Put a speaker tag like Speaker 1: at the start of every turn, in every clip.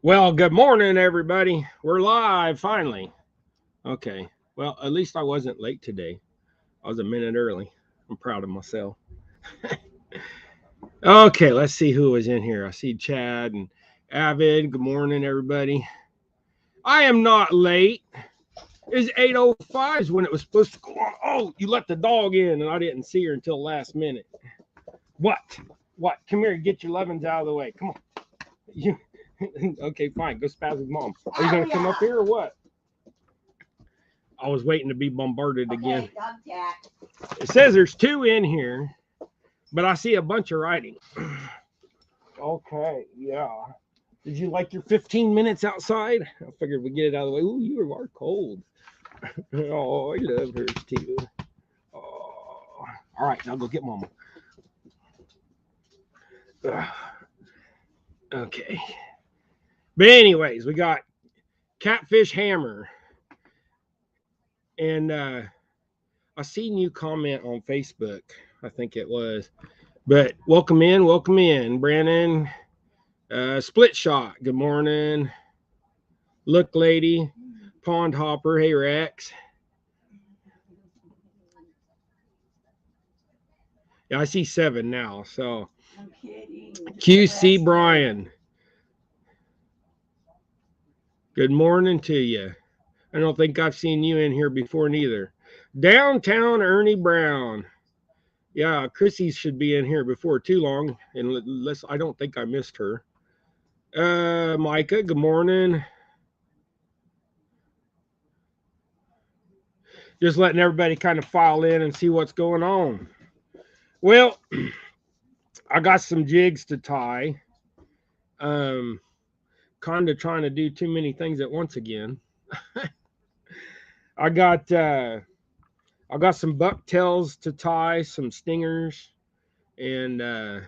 Speaker 1: Well, good morning, everybody. We're live finally. Okay. Well, at least I wasn't late today. I was a minute early. I'm proud of myself. Okay, let's see who was in here. I see Chad and Avid. Good morning, everybody. I am not late. It's 8:05 is when it was supposed to go on. Oh, you let the dog in, and I didn't see her until last minute. What? What? Come here and get your lovins out of the way. Come on. You. Okay, fine. Go spaz with mom. Are you gonna come up here or what? I was waiting to be bombarded again. It says there's two in here, but I see a bunch of writing. Okay, yeah. Did you like your 15 minutes outside? I figured we'd get it out of the way. Ooh, you are cold. Oh, I love hers too. Oh. All right, now go get mama. Okay. But anyways, we got Catfish Hammer. And I seen you comment on Facebook. I think it was. But welcome in, Brandon. Split Shot, good morning. Look Lady, Pond Hopper, hey Rex. Yeah, I see 7 now. So
Speaker 2: I'm kidding.
Speaker 1: QC Brian. Good morning to you. I don't think I've seen you in here before neither. Downtown Ernie Brown. Yeah, Chrissy should be in here before too long, unless I don't think I missed her. Micah, good morning. Just letting everybody kind of file in and see what's going on. Well, I got some jigs to tie. Kind of trying to do too many things at once again. I got some bucktails to tie, some stingers, and I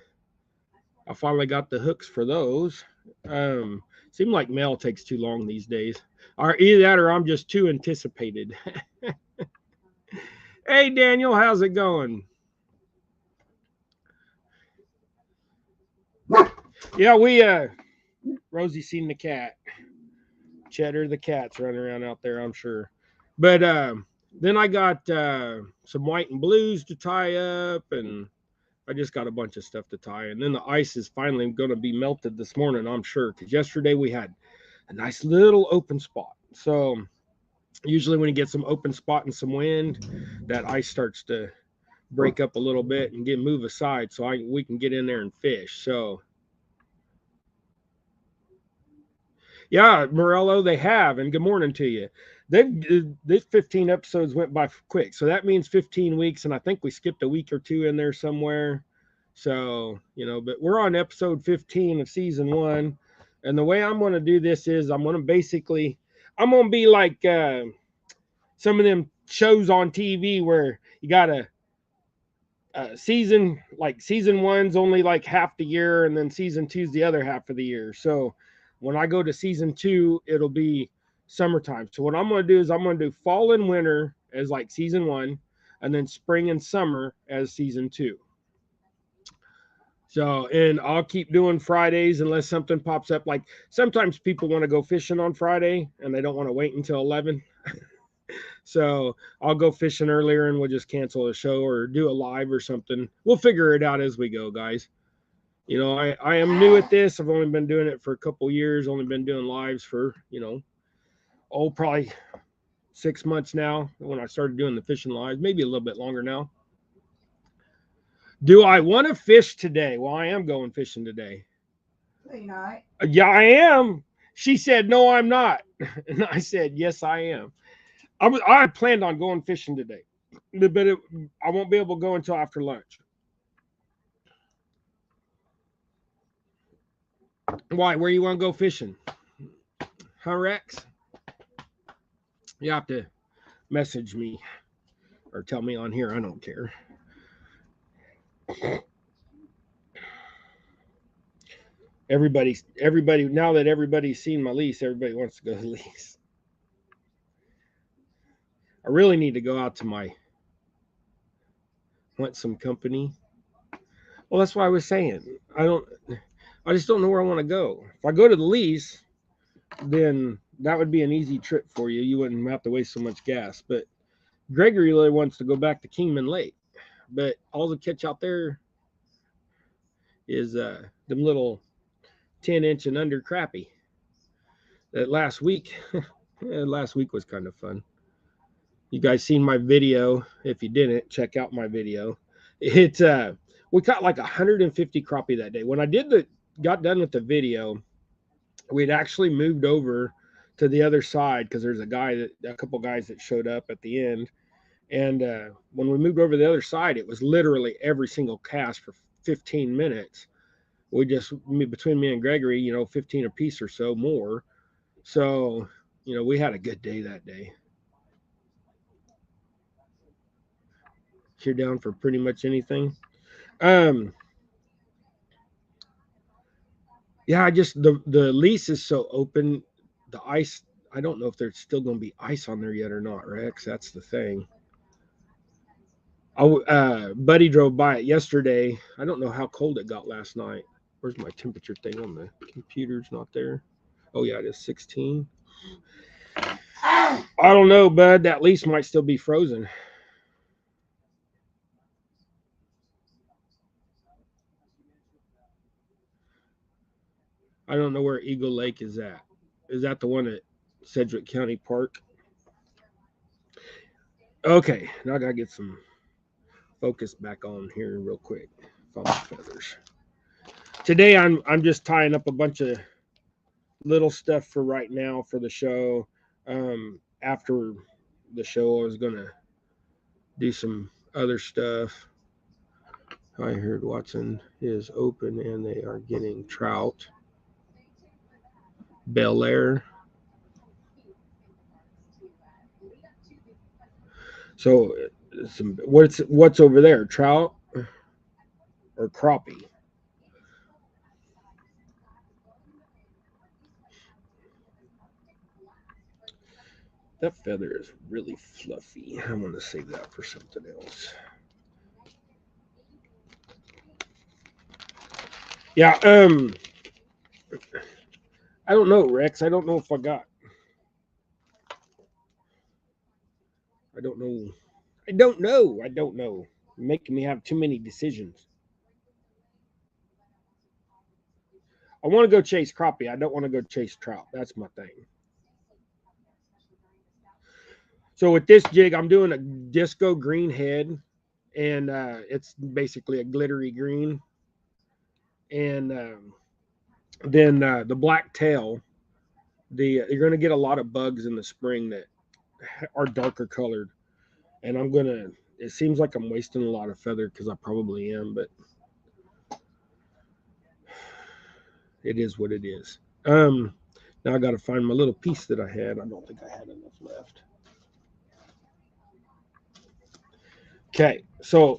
Speaker 1: finally got the hooks for those. Seems like mail takes too long these days. Or either that or I'm just too anticipated. Hey Daniel, how's it going? Yeah, we Rosie seen the cat. Cheddar the cat's running around out there, I'm sure. But then I got some white and blues to tie up, and I just got a bunch of stuff to tie. And then the ice is finally going to be melted this morning, I'm sure, because yesterday we had a nice little open spot. So usually when you get some open spot and some wind, that ice starts to break up a little bit and move aside so we can get in there and fish. So yeah, Morello, they have, and good morning to you. This 15 episodes went by quick, so that means 15 weeks, and I think we skipped a week or two in there somewhere. So but we're on episode 15 of season 1, and the way I'm going to do this is I'm going to be like some of them shows on TV where you got a season, like season 1's only like half the year, and then season 2's the other half of the year. So when I go to season 2, it'll be summertime. So what I'm going to do is I'm going to do fall and winter as like season 1, and then spring and summer as season 2. So, and I'll keep doing Fridays unless something pops up. Like sometimes people want to go fishing on Friday and they don't want to wait until 11. So I'll go fishing earlier and we'll just cancel a show or do a live or something. We'll figure it out as we go, guys. I am new at this. I've only been doing it for a couple years, only been doing lives for, probably 6 months now when I started doing the fishing lives, maybe a little bit longer now. Do I want to fish today? Well, I am going fishing today.
Speaker 2: No, you're not.
Speaker 1: Yeah, I am. She said, no, I'm not. And I said, yes, I am. I planned on going fishing today, but I won't be able to go until after lunch. Why? Where you want to go fishing? Huh, Rex? You have to message me or tell me on here. I don't care. Everybody, now that everybody's seen my lease, everybody wants to go to the lease. I really need to go out to want some company. Well, that's why I was saying I just don't know where I want to go. If I go to the lease, then that would be an easy trip for you. You wouldn't have to waste so much gas. But Gregory really wants to go back to Kingman Lake. But all the catch out there is them little 10-inch and under crappie. That last week, last week was kind of fun. You guys seen my video? If you didn't, check out my video. It's we caught like 150 crappie that day. When I got done with the video, we'd actually moved over to the other side because there's a couple guys that showed up at the end. And when we moved over to the other side, it was literally every single cast for 15 minutes. We just, between me and Gregory, 15 a piece or so more. So, we had a good day that day. You're down for pretty much anything. Yeah, the lease is so open. The ice, I don't know if there's still going to be ice on there yet or not, Rex. That's the thing. Buddy drove by it yesterday. I don't know how cold it got last night. Where's my temperature thing on the computer's not there? Oh yeah, it is 16. I don't know, bud. That lease might still be frozen. I don't know where Eagle Lake is at. Is that the one at Sedgwick County Park? Okay, now I gotta get some focus back on here real quick. Follow feathers. Today I'm just tying up a bunch of little stuff for right now for the show. After the show, I was gonna do some other stuff. I heard Watson is open and they are getting trout. Bel Air. So, what's over there? Trout or crappie? That feather is really fluffy. I'm gonna save that for something else. Yeah. I don't know, Rex. I don't know if I got. I don't know. I don't know. I don't know. You're making me have too many decisions. I want to go chase crappie. I don't want to go chase trout. That's my thing. So with this jig, I'm doing a disco green head, and it's basically a glittery green. And then the black tail. You're going to get a lot of bugs in the spring that are darker colored, and I'm gonna. It seems like I'm wasting a lot of feather because I probably am, but it is what it is. Now I got to find my little piece that I had. I don't think I had enough left. Okay, so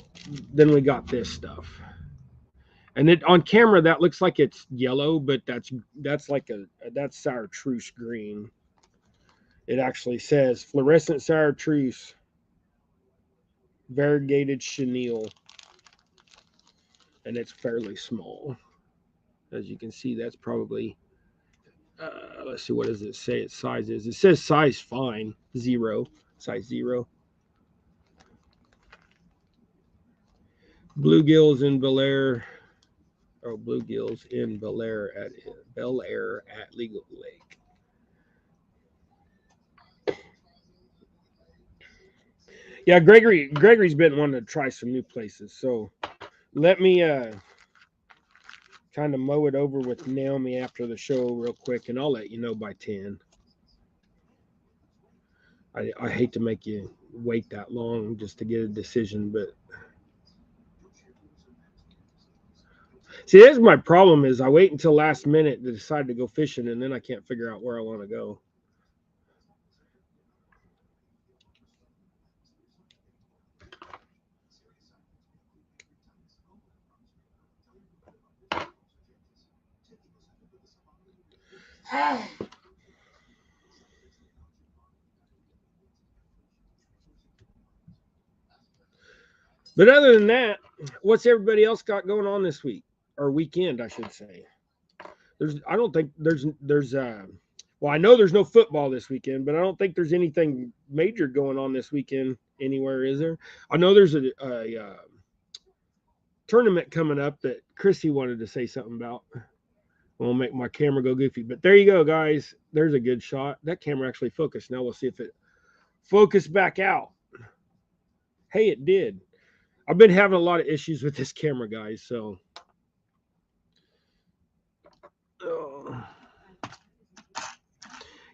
Speaker 1: then we got this stuff, and it on camera that looks like it's yellow, but that's chartreuse green. It actually says fluorescent chartreuse, variegated chenille, and it's fairly small. As you can see, that's probably let's see, what does it say its size is? It says size fine, size 0. Bluegills in Bel Air. Oh, bluegills in Bel Air at Legal Lake. Yeah, Gregory's been wanting to try some new places, so let me kind of mow it over with Naomi after the show real quick, and I'll let you know by 10. I hate to make you wait that long just to get a decision, but see, that's my problem is I wait until last minute to decide to go fishing, and then I can't figure out where I want to go. But other than that, what's everybody else got going on this week or weekend, I should say? I don't think there's Well, I know there's no football this weekend, but I don't think there's anything major going on this weekend anywhere, is there? I know there's a tournament coming up that Chrissy wanted to say something about. I'll make my camera go goofy. But there you go, guys. There's a good shot. That camera actually focused. Now we'll see if it focused back out. Hey, it did. I've been having a lot of issues with this camera, guys. So,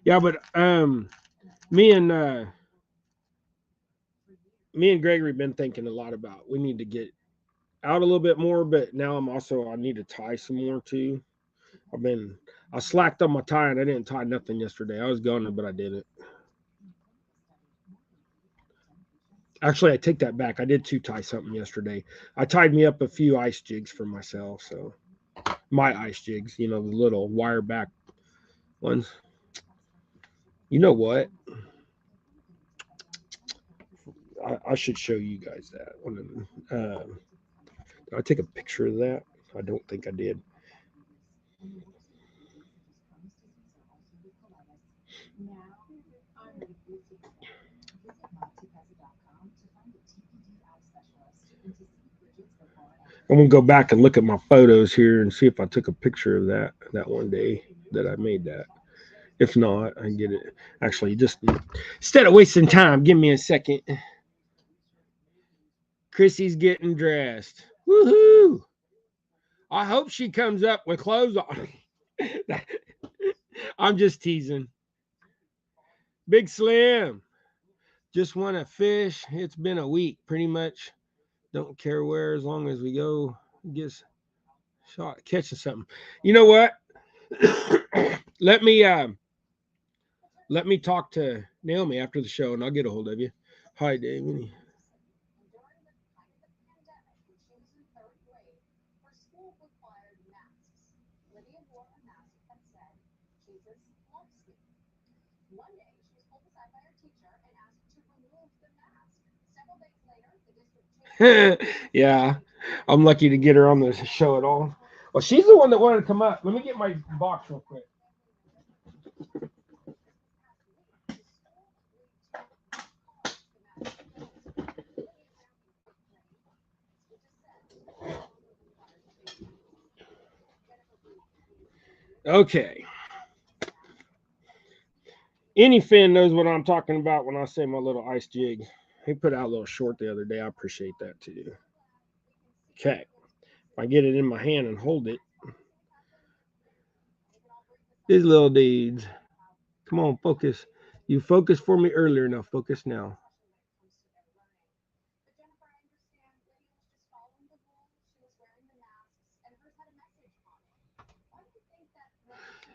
Speaker 1: yeah, but me and Gregory been thinking a lot about. We need to get out a little bit more, but now I need to tie some more too. I slacked on my tying. I didn't tie nothing yesterday. I was going, but I didn't. Actually, I take that back. I did tie something yesterday. I tied me up a few ice jigs for myself. So my ice jigs, the little wire back ones. You know what? I should show you guys that. Did I take a picture of that? I don't think I did. I'm gonna go back and look at my photos here and see if I took a picture of that one day that I made that. If not, I can get it. Actually, just instead of wasting time, give me a second. Chrissy's getting dressed. Woohoo! I hope she comes up with clothes on. I'm just teasing. Big Slim, just want to fish. It's been a week, pretty much. Don't care where, as long as we go get shot catching something. You know what? let me talk to Naomi after the show, and I'll get a hold of you. Hi, David. Yeah, I'm lucky to get her on the show at all. Well, she's the one that wanted to come up. Let me get my box real quick. Okay. Any fan knows what I'm talking about when I say my little ice jig. He put out a little short the other day. I appreciate that too. Okay. If I get it in my hand and hold it. These little dudes. Come on, focus. You focused for me earlier. Now focus now.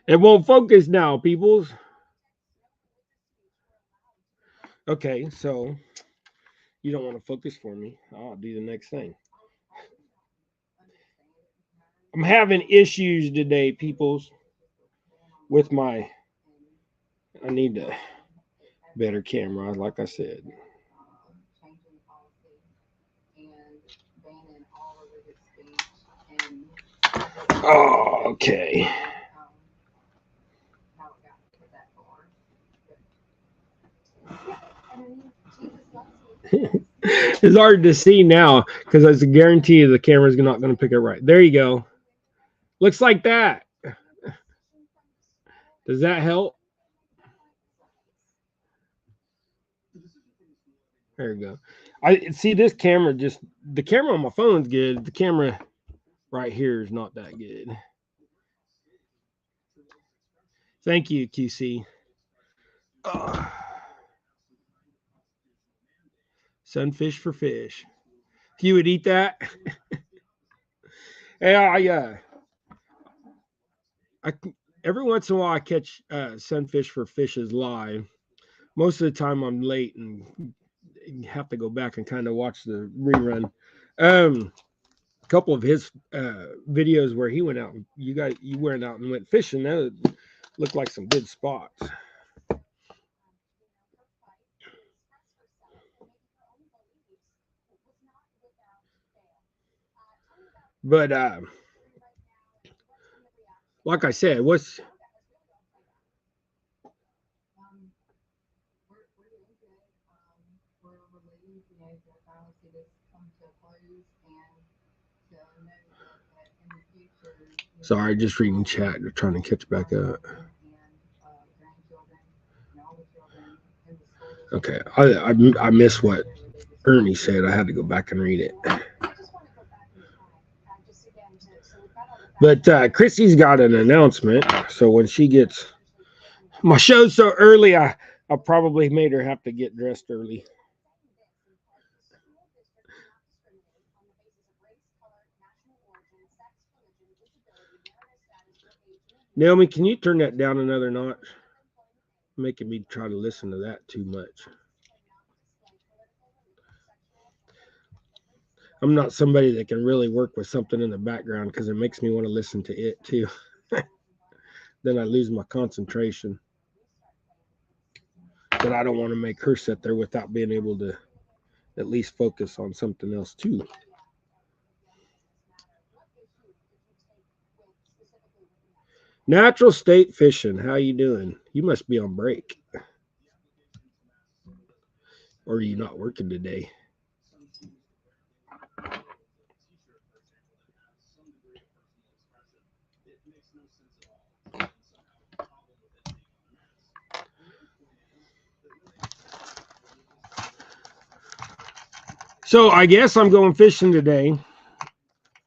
Speaker 1: It won't focus now, peoples. Okay, so you don't want to focus for me. I'll do the next thing. I'm having issues today, peoples, with my. I need a better camera, like I said. Oh, okay. It's hard to see now because it's a guarantee the camera's not going to pick it right. There you go. Looks like that. Does that help? There you go. I see this camera the camera on my phone's good. The camera right here is not that good. Thank you, QC. Sunfish for fish. If you would eat that. Hey, I every once in a while I catch sunfish for fishes live. Most of the time I'm late and have to go back and kind of watch the rerun. A couple of his videos where he went out, you went out and went fishing. That looked like some good spots. But like I said, Sorry, just reading chat. They're trying to catch back up. Okay, I missed what Ernie said. I had to go back and read it. But Chrissy's got an announcement. So when she gets my show's so early, I probably made her have to get dressed early. Naomi, can you turn that down another notch? Making me try to listen to that too much. I'm not somebody that can really work with something in the background because it makes me want to listen to it too. Then I lose my concentration. But I don't want to make her sit there without being able to at least focus on something else too. Natural state fishing. How you doing? You must be on break. Or are you not working today? So I guess I'm going fishing today.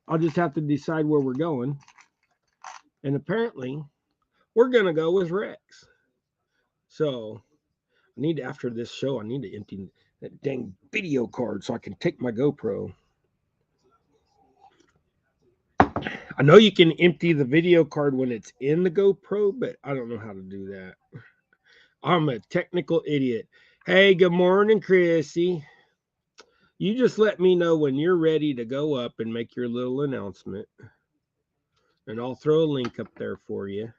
Speaker 1: I'll just have to decide where we're going. And apparently, we're going to go with Rex. So I need to, after this show, I need to empty that dang video card so I can take my GoPro. I know you can empty the video card when it's in the GoPro, but I don't know how to do that. I'm a technical idiot. Hey, good morning, Chrissy. You just let me know when you're ready to go up and make your little announcement. And I'll throw a link up there for you.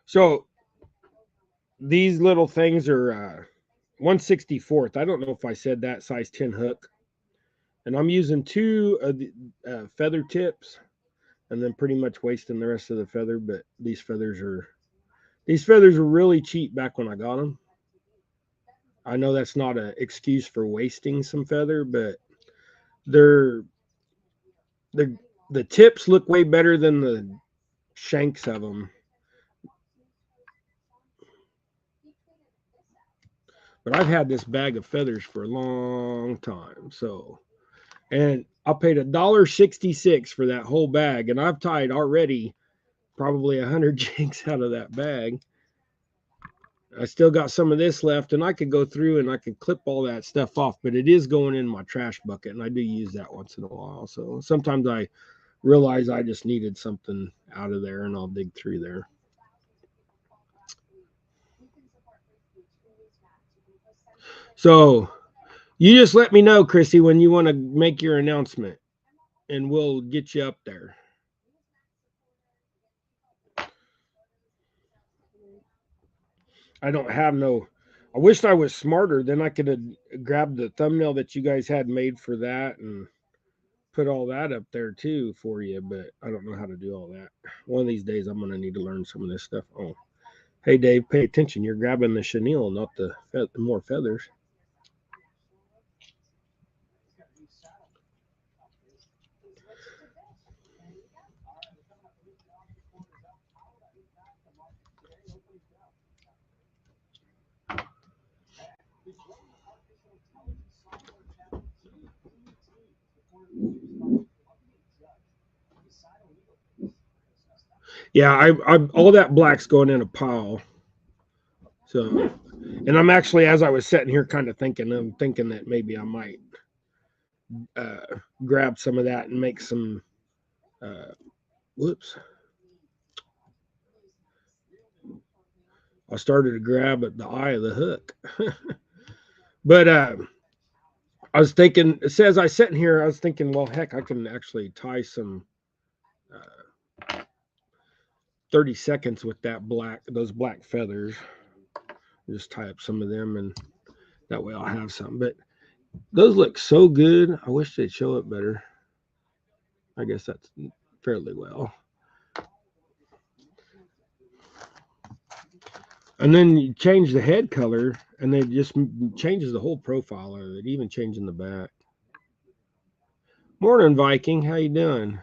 Speaker 1: So these little things are 1/64. I don't know if I said that, size 10 hook. And I'm using 2 of the feather tips and then pretty much wasting the rest of the feather. But these feathers are really cheap back when I got them. I know that's not an excuse for wasting some feather, but they're the tips look way better than the shanks of them. But I've had this bag of feathers for a long time, so and I paid $1.66 for that whole bag, and I've tied already probably 100 jigs out of that bag. I still got some of this left, and I could go through and I could clip all that stuff off, but it is going in my trash bucket, and I do use that once in a while. So sometimes I realize I just needed something out of there, and I'll dig through there. So you just let me know, Chrissy, when you want to make your announcement, and we'll get you up there. I don't have no. I wished I was smarter. Then I could have grabbed the thumbnail that you guys had made for that and put all that up there too for you. But I don't know how to do all that. One of these days, I'm gonna need to learn some of this stuff. Oh, hey Dave, pay attention. You're grabbing the chenille, not the more feathers. Yeah, I all that black's going in a pile. So, and I'm actually, as I was sitting here, kind of thinking, I'm thinking that maybe I might grab some of that and make some. Whoops. I started to grab at the eye of the hook, but I was thinking. It says I sitting here. I was thinking, well, heck, I can actually tie some 30 seconds with those black feathers. Just tie up some of them, and that way I'll have some. But those look so good. I wish they'd show it better. I guess that's fairly well. And then you change the head color, and it just changes the whole profile of it, even changing the back. Morning, Viking. How you doing?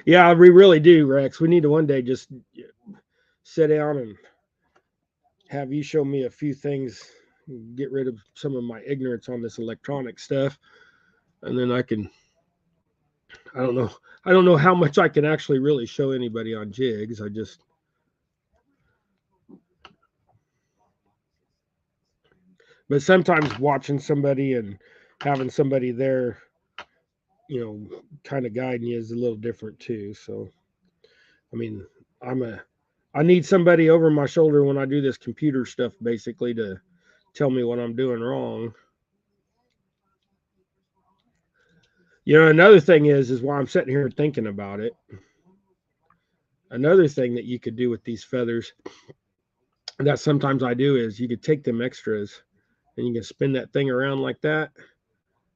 Speaker 1: Yeah, we really do, Rex. We need to one day just sit down and have you show me a few things, get rid of some of my ignorance on this electronic stuff, and then I don't know, I don't know how much I can actually really show anybody on jigs. But sometimes watching somebody and having somebody there, kind of guiding you is a little different too. So, I mean, I'm a, I need somebody over my shoulder when I do this computer stuff, basically to tell me what I'm doing wrong. Another thing is while I'm sitting here thinking about it, another thing that you could do with these feathers that sometimes I do is you could take them extras and you can spin that thing around like that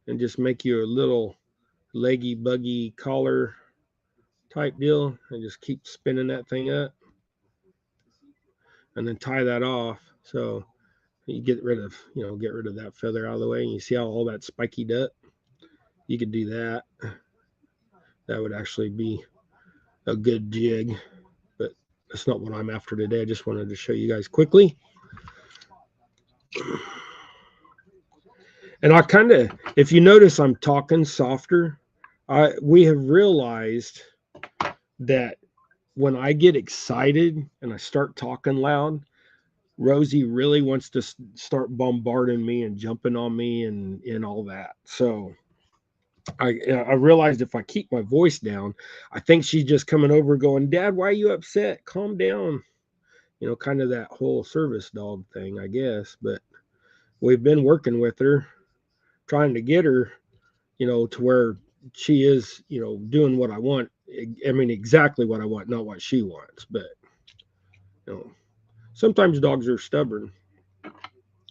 Speaker 1: and just make you a little leggy buggy collar type deal and just keep spinning that thing up and then tie that off. So you get rid of that feather out of the way and you see how all that spiky up. You could do that. That would actually be a good jig, but that's not what I'm after today. I just wanted to show you guys quickly. And if you notice, I'm talking softer. We have realized that when I get excited and I start talking loud, Rosie really wants to start bombarding me and jumping on me and all that. So I realized if I keep my voice down, I think she's just coming over going, Dad, why are you upset? Calm down. Kind of that whole service dog thing, I guess. But we've been working with her, trying to get her, to where she is, doing what I want. I mean, exactly what I want, not what she wants. But, you know, sometimes dogs are stubborn,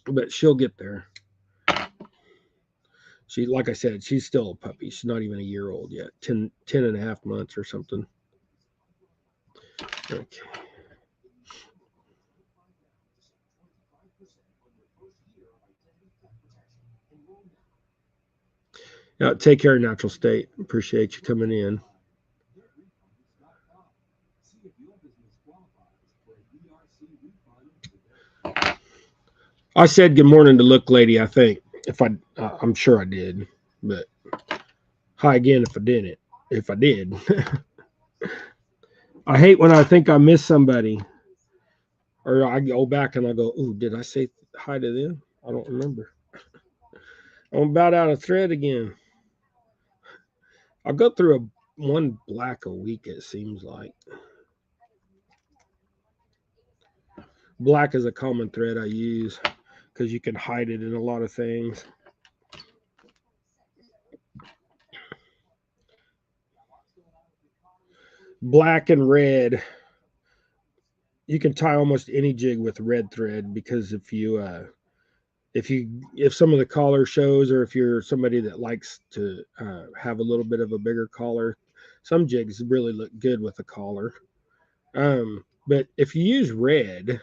Speaker 1: but she'll get there. Like I said, she's still a puppy. She's not even a year old yet, 10 and a half months or something. Okay. Take care, Natural State. Appreciate you coming in. I said good morning to Look Lady, I think. I'm sure I did, but hi again if I didn't. If I did. I hate when I think I miss somebody, or I go back and I go, "Ooh, did I say hi to them? I don't remember." I'm about out of thread again. I'll go through one black a week. It seems like black is a common thread I use because you can hide it in a lot of things. Black and red. You can tie almost any jig with red thread because if some of the collar shows, or if you're somebody that likes to have a little bit of a bigger collar, some jigs really look good with a collar. But if you use red,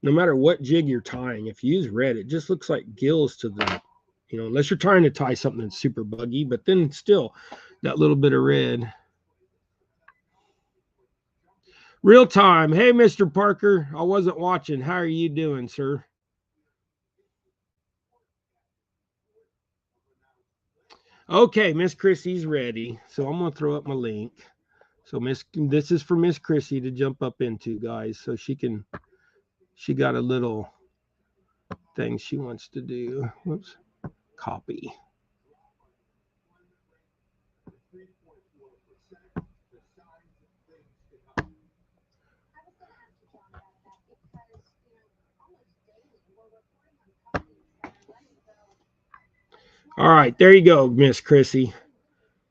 Speaker 1: no matter what jig you're tying, if you use red, it just looks like gills to the, unless you're trying to tie something that's super buggy, but then still that little bit of red. Real time. Hey, Mr. Parker. I wasn't watching. How are you doing, sir? Okay, Miss Chrissy's ready. So I'm going to throw up my link. So this is for Miss Chrissy to jump up into, guys. So she got a little thing she wants to do. Whoops. Copy. All right, there you go, Miss Chrissy.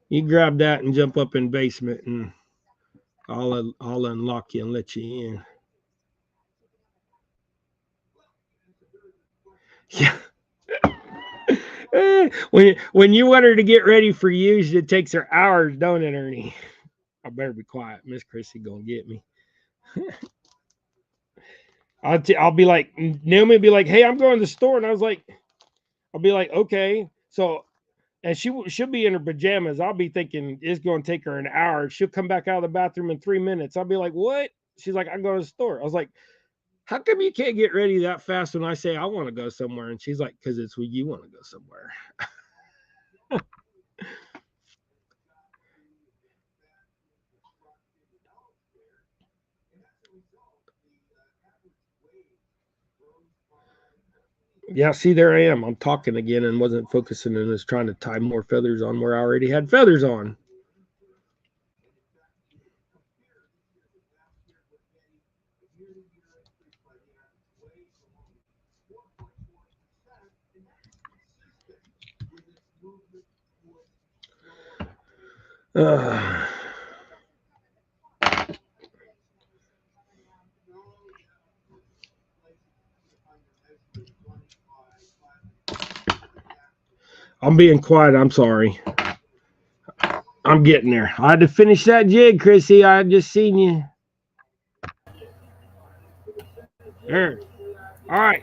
Speaker 1: You grab that and jump up in basement, and I'll unlock you and let you in. Yeah. When you want her to get ready for use, it takes her hours, don't it, Ernie? I better be quiet. Miss Chrissy gonna get me. I'll be like, Naomi be like, hey, I'm going to the store. And I'll be like, okay. So, and she'll be in her pajamas. I'll be thinking it's going to take her an hour. She'll come back out of the bathroom in 3 minutes. I'll be like, what? She's like, I'm going to the store. I was like, how come you can't get ready that fast when I say I want to go somewhere? And she's like, because it's when you want to go somewhere. Yeah, see, there I am. I'm talking again and wasn't focusing and was trying to tie more feathers on where I already had feathers on. I'm being quiet. I'm sorry. I'm getting there. I had to finish that jig, Chrissy. I had just seen you. There. All right.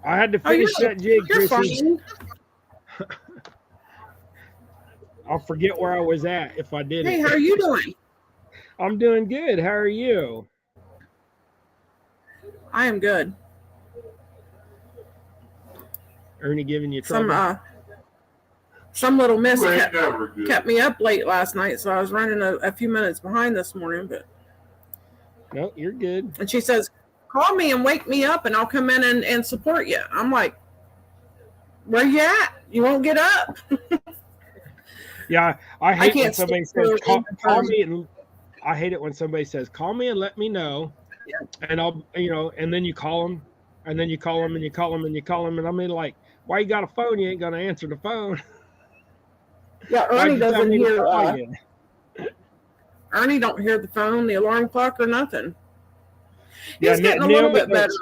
Speaker 1: I had to finish that jig, Chrissy. I'll forget where I was at if I did it.
Speaker 3: Hey, how are you doing?
Speaker 1: I'm doing good. How are you?
Speaker 3: I am good.
Speaker 1: Ernie giving you trouble?
Speaker 3: Some little miss kept me up late last night, so I was running a few minutes behind this morning. But
Speaker 1: no, you're good.
Speaker 3: And she says, call me and wake me up and I'll come in and support you. I'm like, where you at? You won't get up.
Speaker 1: Yeah, I hate when somebody says, call me, and I hate it when somebody says, call me and let me know.
Speaker 3: Yeah.
Speaker 1: And I'll, and then you call them, and then you call them, and you call them, and you call them, and I'm like, why you got a phone? You ain't gonna answer the phone.
Speaker 3: Yeah, Ernie doesn't hear. Ernie don't hear the phone, the alarm clock, or nothing. He's getting a little bit better.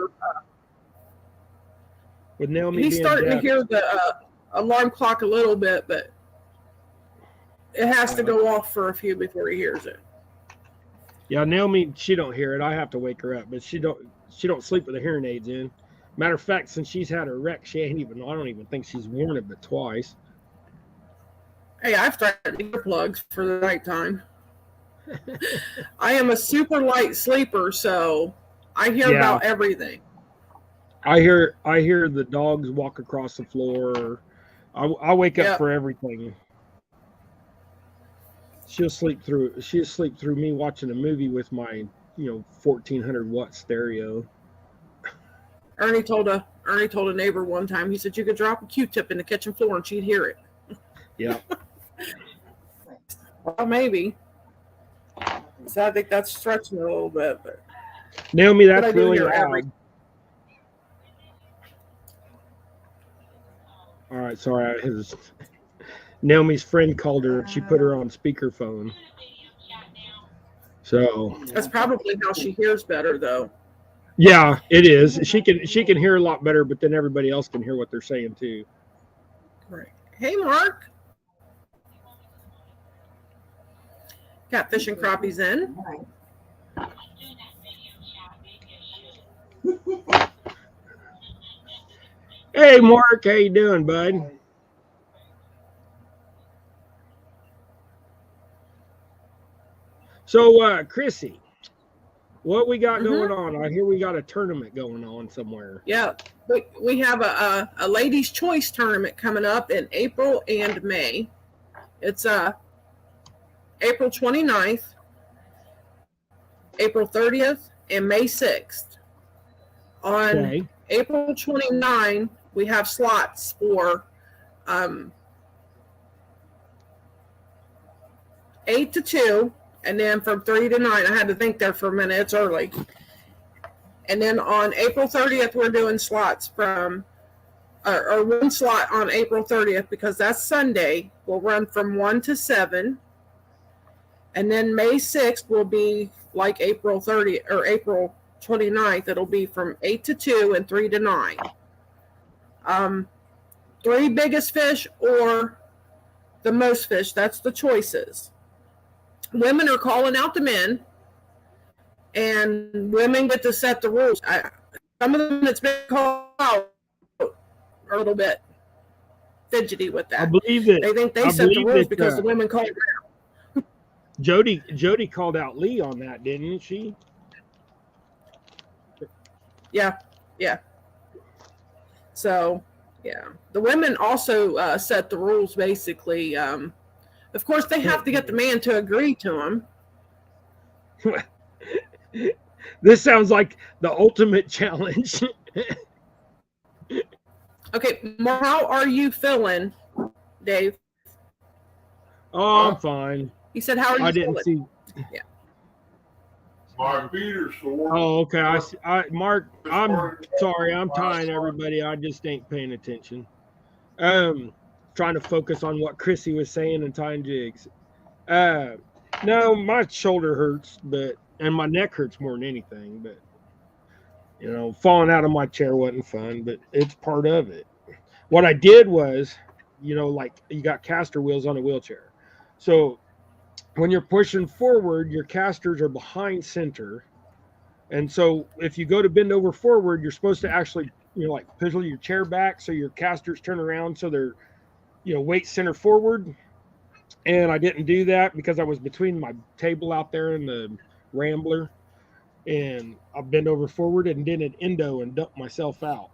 Speaker 1: With Naomi,
Speaker 3: he's starting to hear the alarm clock a little bit, but it has to go off for a few before he hears it.
Speaker 1: Yeah, Naomi, she don't hear it. I have to wake her up, but she don't sleep with the hearing aids in. Matter of fact, since she's had her wreck, I don't even think she's worn it but twice.
Speaker 3: Hey, I've tried earplugs for the nighttime. I am a super light sleeper, so I hear about everything.
Speaker 1: I hear the dogs walk across the floor. I wake up for everything. She'll sleep through me watching a movie with my 1400 watt stereo.
Speaker 3: Ernie told a neighbor one time, he said you could drop a Q-tip in the kitchen floor and she'd hear it.
Speaker 1: Yeah.
Speaker 3: Well, maybe. So I think that's stretching a little bit, but
Speaker 1: Naomi, that's really loud. All right, sorry. Naomi's friend called her. She put her on speakerphone. So
Speaker 3: that's probably how she hears better, though.
Speaker 1: Yeah, it is. She can hear a lot better, but then everybody else can hear what they're saying too.
Speaker 3: Right. Hey, Mark. Catfish and crappies in.
Speaker 1: Hey, Mark, how you doing, bud? So, Chrissy, what we got going on? I hear we got a tournament going on somewhere.
Speaker 3: Yeah, we have a ladies' choice tournament coming up in April and May. It's April 29th, April 30th, and May 6th. On April 29th, we have slots for 8 to 2, and then from 3 to 9. I had to think there for a minute. It's early. And then on April 30th, we're doing slots from, or one slot on April 30th, because that's Sunday. We'll run from 1 to 7. And then May 6th will be like April 30th or April 29th. It'll be from 8 to 2 and 3 to 9. 3 biggest fish or the most fish. That's the choices. Women are calling out the men, and women get to set the rules. Some of them that's been called out are a little bit fidgety with that.
Speaker 1: I believe that
Speaker 3: They think they set the
Speaker 1: believe
Speaker 3: rules
Speaker 1: that,
Speaker 3: because the women called it out.
Speaker 1: Jody called out Lee on that, didn't she?
Speaker 3: Yeah. So, yeah. The women also set the rules, basically. Of course, they have to get the man to agree to them.
Speaker 1: This sounds like the ultimate challenge.
Speaker 3: Okay, how are you feeling, Dave?
Speaker 1: Oh, I'm fine.
Speaker 3: He said, how are you
Speaker 1: I didn't
Speaker 3: feeling?
Speaker 1: see.
Speaker 3: Yeah.
Speaker 4: My feet are sore.
Speaker 1: Oh, okay. Mark, I'm sorry. I'm tying everybody. I just ain't paying attention. Trying to focus on what Chrissy was saying and tying jigs. No, my shoulder hurts, and my neck hurts more than anything. But falling out of my chair wasn't fun, but it's part of it. What I did was, like you got caster wheels on a wheelchair, so when you're pushing forward, your casters are behind center. And so if you go to bend over forward, you're supposed to actually, like push your chair back so your casters turn around so they're, weight center forward. And I didn't do that because I was between my table out there and the Rambler. And I bent over forward and did an endo and dumped myself out.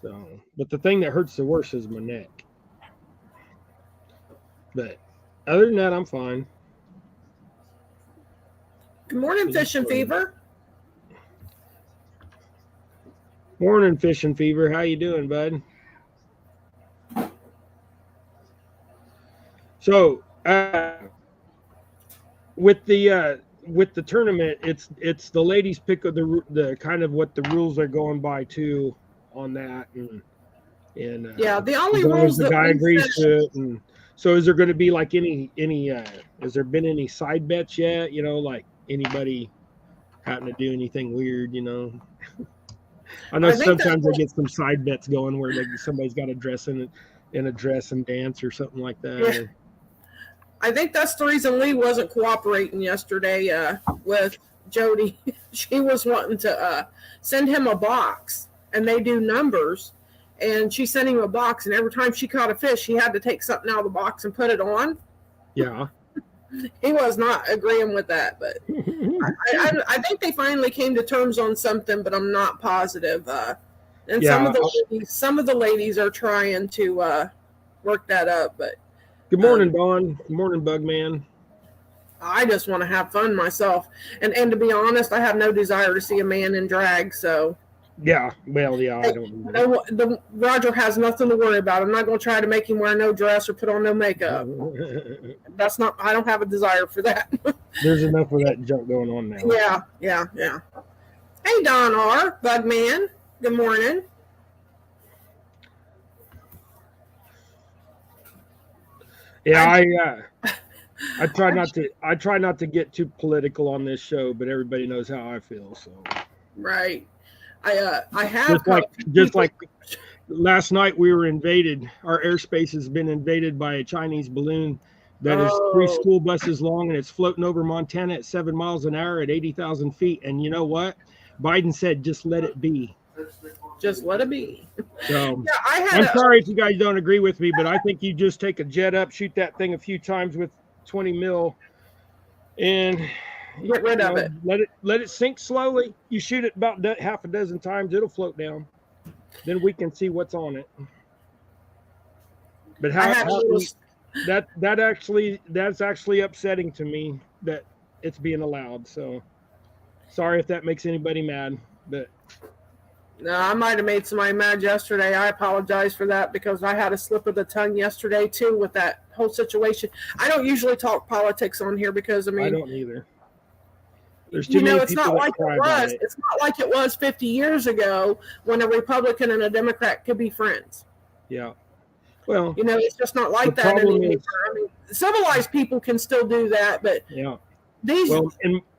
Speaker 1: So, but the thing that hurts the worst is my neck. But other than that, I'm fine.
Speaker 3: Good morning, Fish and Fever.
Speaker 1: Morning, Fish and Fever. How you doing, bud? So, with the tournament, it's the ladies pick of the kind of what the rules are going by too on that, and
Speaker 3: yeah, the only rules
Speaker 1: the
Speaker 3: that
Speaker 1: guy agrees
Speaker 3: said,
Speaker 1: to it. And so, is there going to be like any has there been any side bets yet? Like anybody happen to do anything weird? I know sometimes they get some side bets going where somebody's got to dress in a dress and dance or something like that.
Speaker 3: Yeah. I think that's the reason Lee wasn't cooperating yesterday with Jody. She was wanting to send him a box, and they do numbers. And she sent him a box, and every time she caught a fish, he had to take something out of the box and put it on.
Speaker 1: Yeah.
Speaker 3: He was not agreeing with that, but I think they finally came to terms on something, but I'm not positive. And
Speaker 1: Yeah.
Speaker 3: some of the ladies are trying to work that up, but.
Speaker 1: Good morning, Dawn. Good morning, Bugman.
Speaker 3: I just want to have fun myself. And to be honest, I have no desire to see a man in drag, so.
Speaker 1: Yeah, well, yeah, I don't.
Speaker 3: Roger has nothing to worry about. I'm not going to try to make him wear no dress or put on no makeup. I don't have a desire for that.
Speaker 1: There's enough of that junk going on now.
Speaker 3: Yeah. Hey, Don R., Bugman. Good morning.
Speaker 1: Yeah, I try not to get too political on this show, but everybody knows how I feel. So
Speaker 3: right, I have
Speaker 1: just like last night we were invaded. Our airspace has been invaded by a Chinese balloon that is 3 school buses long, and it's floating over Montana at 7 miles an hour at 80,000 feet. And you know what? Biden said, just let it be.
Speaker 3: Just let it be.
Speaker 1: So I'm sorry if you guys don't agree with me, but I think you just take a jet up, shoot that thing a few times with 20 mil, and
Speaker 3: get rid of it.
Speaker 1: Let it sink slowly. You shoot it about half a dozen times, it'll float down. Then we can see what's on it. But that's actually upsetting to me that it's being allowed. So sorry if that makes anybody mad, but.
Speaker 3: No, I might have made somebody mad yesterday. I apologize for that because I had a slip of the tongue yesterday too with that whole situation. I don't usually talk politics on here because I
Speaker 1: don't either. There's too many
Speaker 3: it's not like it was. It's not like it was 50 years ago when a Republican and a Democrat could be friends.
Speaker 1: Yeah. Well,
Speaker 3: it's just not like that anymore. Civilized people can still do that, but
Speaker 1: yeah.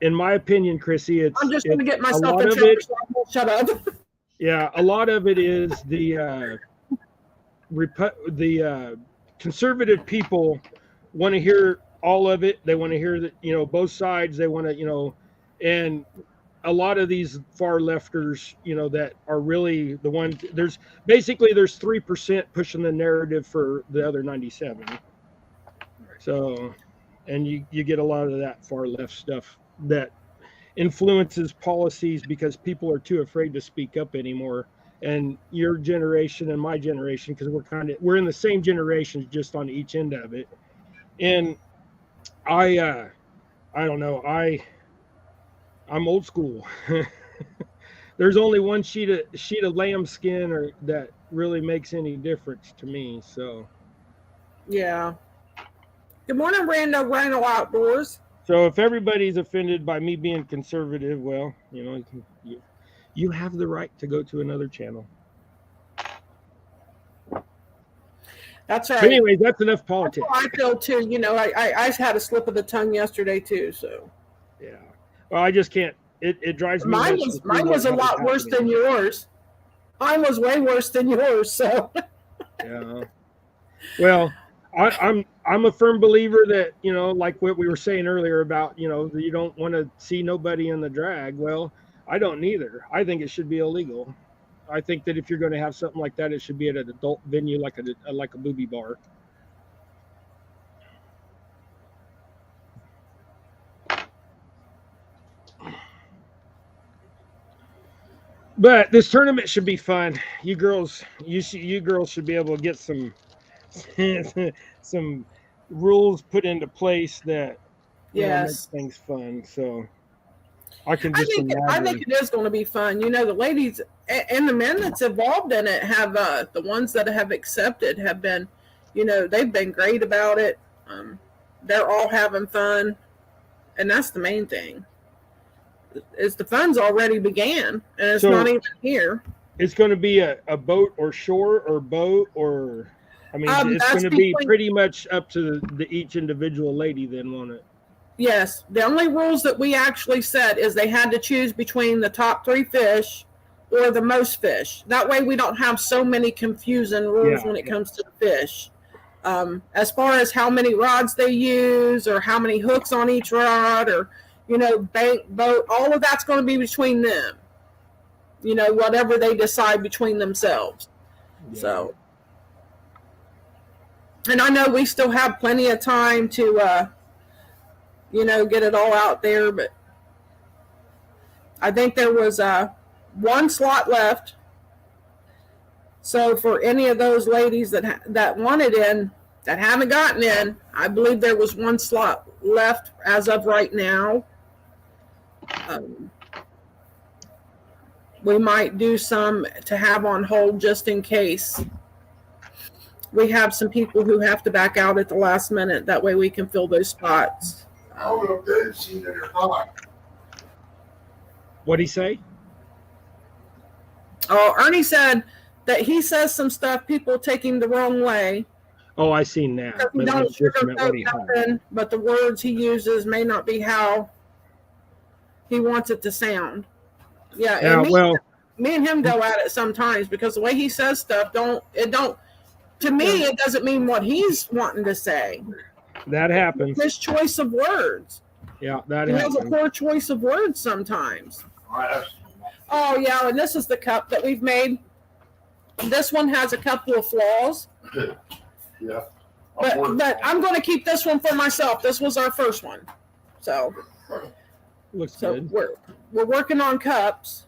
Speaker 1: In my opinion, Chrissy,
Speaker 3: I'm just going to get myself in trouble, so I won't shut up.
Speaker 1: Yeah, a lot of it is the conservative people want to hear all of it. They want to hear that, both sides. They want to, and a lot of these far lefters, that are really the ones. There's 3% pushing the narrative for the other 97. So, and you get a lot of that far left stuff that influences policies because people are too afraid to speak up anymore. And your generation and my generation, because we're in the same generation, just on each end of it. And I don't know, I'm old school. There's only one sheet of lamb skin or that really makes any difference to me. So
Speaker 3: Yeah. Good morning, Randall Outdoors.
Speaker 1: so if everybody's offended by me being conservative, well, you have the right to go to another channel.
Speaker 3: That's right.
Speaker 1: But anyways, that's enough politics.
Speaker 3: I feel too. I had a slip of the tongue yesterday too. So
Speaker 1: yeah. Well, I just can't. It drives me.
Speaker 3: Mine was a lot worse than yours. Mine was way worse than yours. So
Speaker 1: yeah. Well, I'm a firm believer that, like what we were saying earlier about, you don't want to see nobody in the drag. Well, I don't neither. I think it should be illegal. I think that if you're going to have something like that, it should be at an adult venue like a booby bar. But this tournament should be fun. You girls should be able to get some some rules put into place that make things fun. So I can just imagine.
Speaker 3: I think it is going to be fun. The ladies and the men that's involved in it have the ones that have accepted have been, they've been great about it. They're all having fun, and that's the main thing. Is the fun's already began, and it's not even here.
Speaker 1: It's going to be a boat or shore or boat or, it's going to be pretty much up to each individual lady then, won't it?
Speaker 3: Yes. The only rules that we actually set is they had to choose between the top 3 fish or the most fish. That way we don't have so many confusing rules when it comes to the fish. As far as how many rods they use or how many hooks on each rod or, bank, boat, all of that's going to be between them. Whatever they decide between themselves. Yeah. So, and I know we still have plenty of time to, get it all out there, but I think there was one slot left. So for any of those ladies that wanted in, that haven't gotten in, I believe there was one slot left as of right now. We might do some to have on hold just in case. We have some people who have to back out at the last minute. That way we can fill those spots.
Speaker 4: I don't know if they've seen it or not.
Speaker 1: What'd he say?
Speaker 3: Oh, Ernie said that he says some stuff people take him the wrong way.
Speaker 1: Oh, I seen that.
Speaker 3: But the words he uses may not be how he wants it to sound. Yeah, me and him go at it sometimes because the way he says stuff to me it doesn't mean what he's wanting to say.
Speaker 1: That happens.
Speaker 3: His choice of words.
Speaker 1: Yeah, that happens.
Speaker 3: He has a poor choice of words sometimes. Oh yeah, and this is the cup that we've made. This one has a couple of flaws.
Speaker 4: Yeah.
Speaker 3: But I'm going to keep this one for myself. This was our first one. So
Speaker 1: looks good.
Speaker 3: We're working on cups.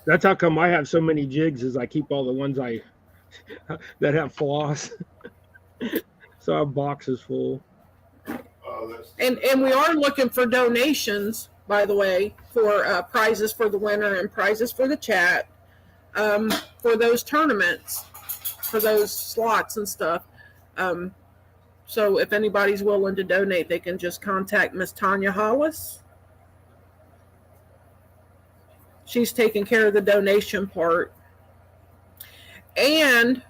Speaker 1: That's how come I have so many jigs, is I keep all the ones that have flaws. So I have boxes full.
Speaker 3: And we are looking for donations, by the way, for prizes for the winner and prizes for the chat, for those tournaments, for those slots and stuff. So if anybody's willing to donate, they can just contact Miss Tanya Hollis. She's taking care of the donation part. And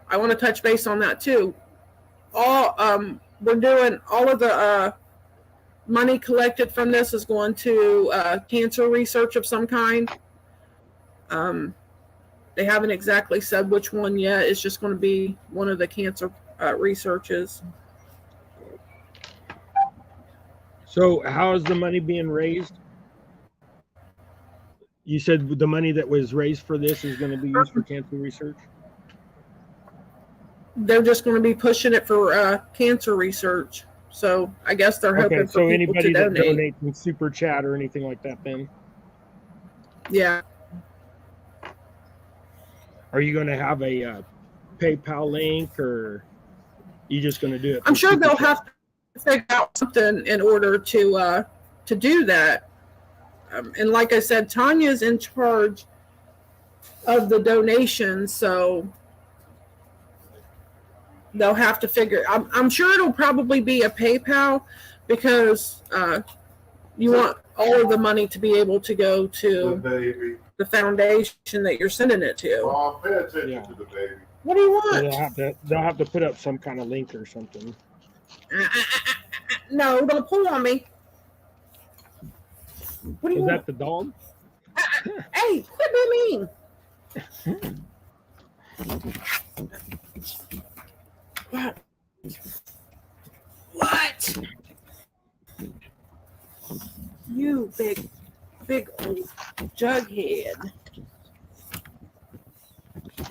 Speaker 3: I want to touch base on that too. We're doing all of the money collected from this is going to cancer research of some kind. They haven't exactly said which one yet. It's just going to be one of the cancer researches.
Speaker 1: So how is the money being raised? You said the money that was raised for this is going to be used for cancer research?
Speaker 3: They're just going to be pushing it for cancer research. So I guess they're hoping for people
Speaker 1: anybody
Speaker 3: to
Speaker 1: that
Speaker 3: donate.
Speaker 1: donates in Super Chat or anything like that then?
Speaker 3: Yeah.
Speaker 1: Are you going to have a PayPal link, or you just going to do it?
Speaker 3: I'm sure they'll
Speaker 1: Chat?
Speaker 3: have to figure out something in order to do that. And like I said, Tanya's in charge of the donations, so they'll have to figure. I'm sure it'll probably be a PayPal, because you want all of the money to be able to go to the foundation that you're sending it to.
Speaker 4: Oh, pay attention to the baby.
Speaker 3: What do you
Speaker 1: So
Speaker 3: want?
Speaker 1: they'll have to put up some kind of link or something.
Speaker 3: No, don't pull on me. What do you
Speaker 1: Is
Speaker 3: want?
Speaker 1: that the dog?
Speaker 3: Hey, quit being mean. What? You big old jughead.
Speaker 4: You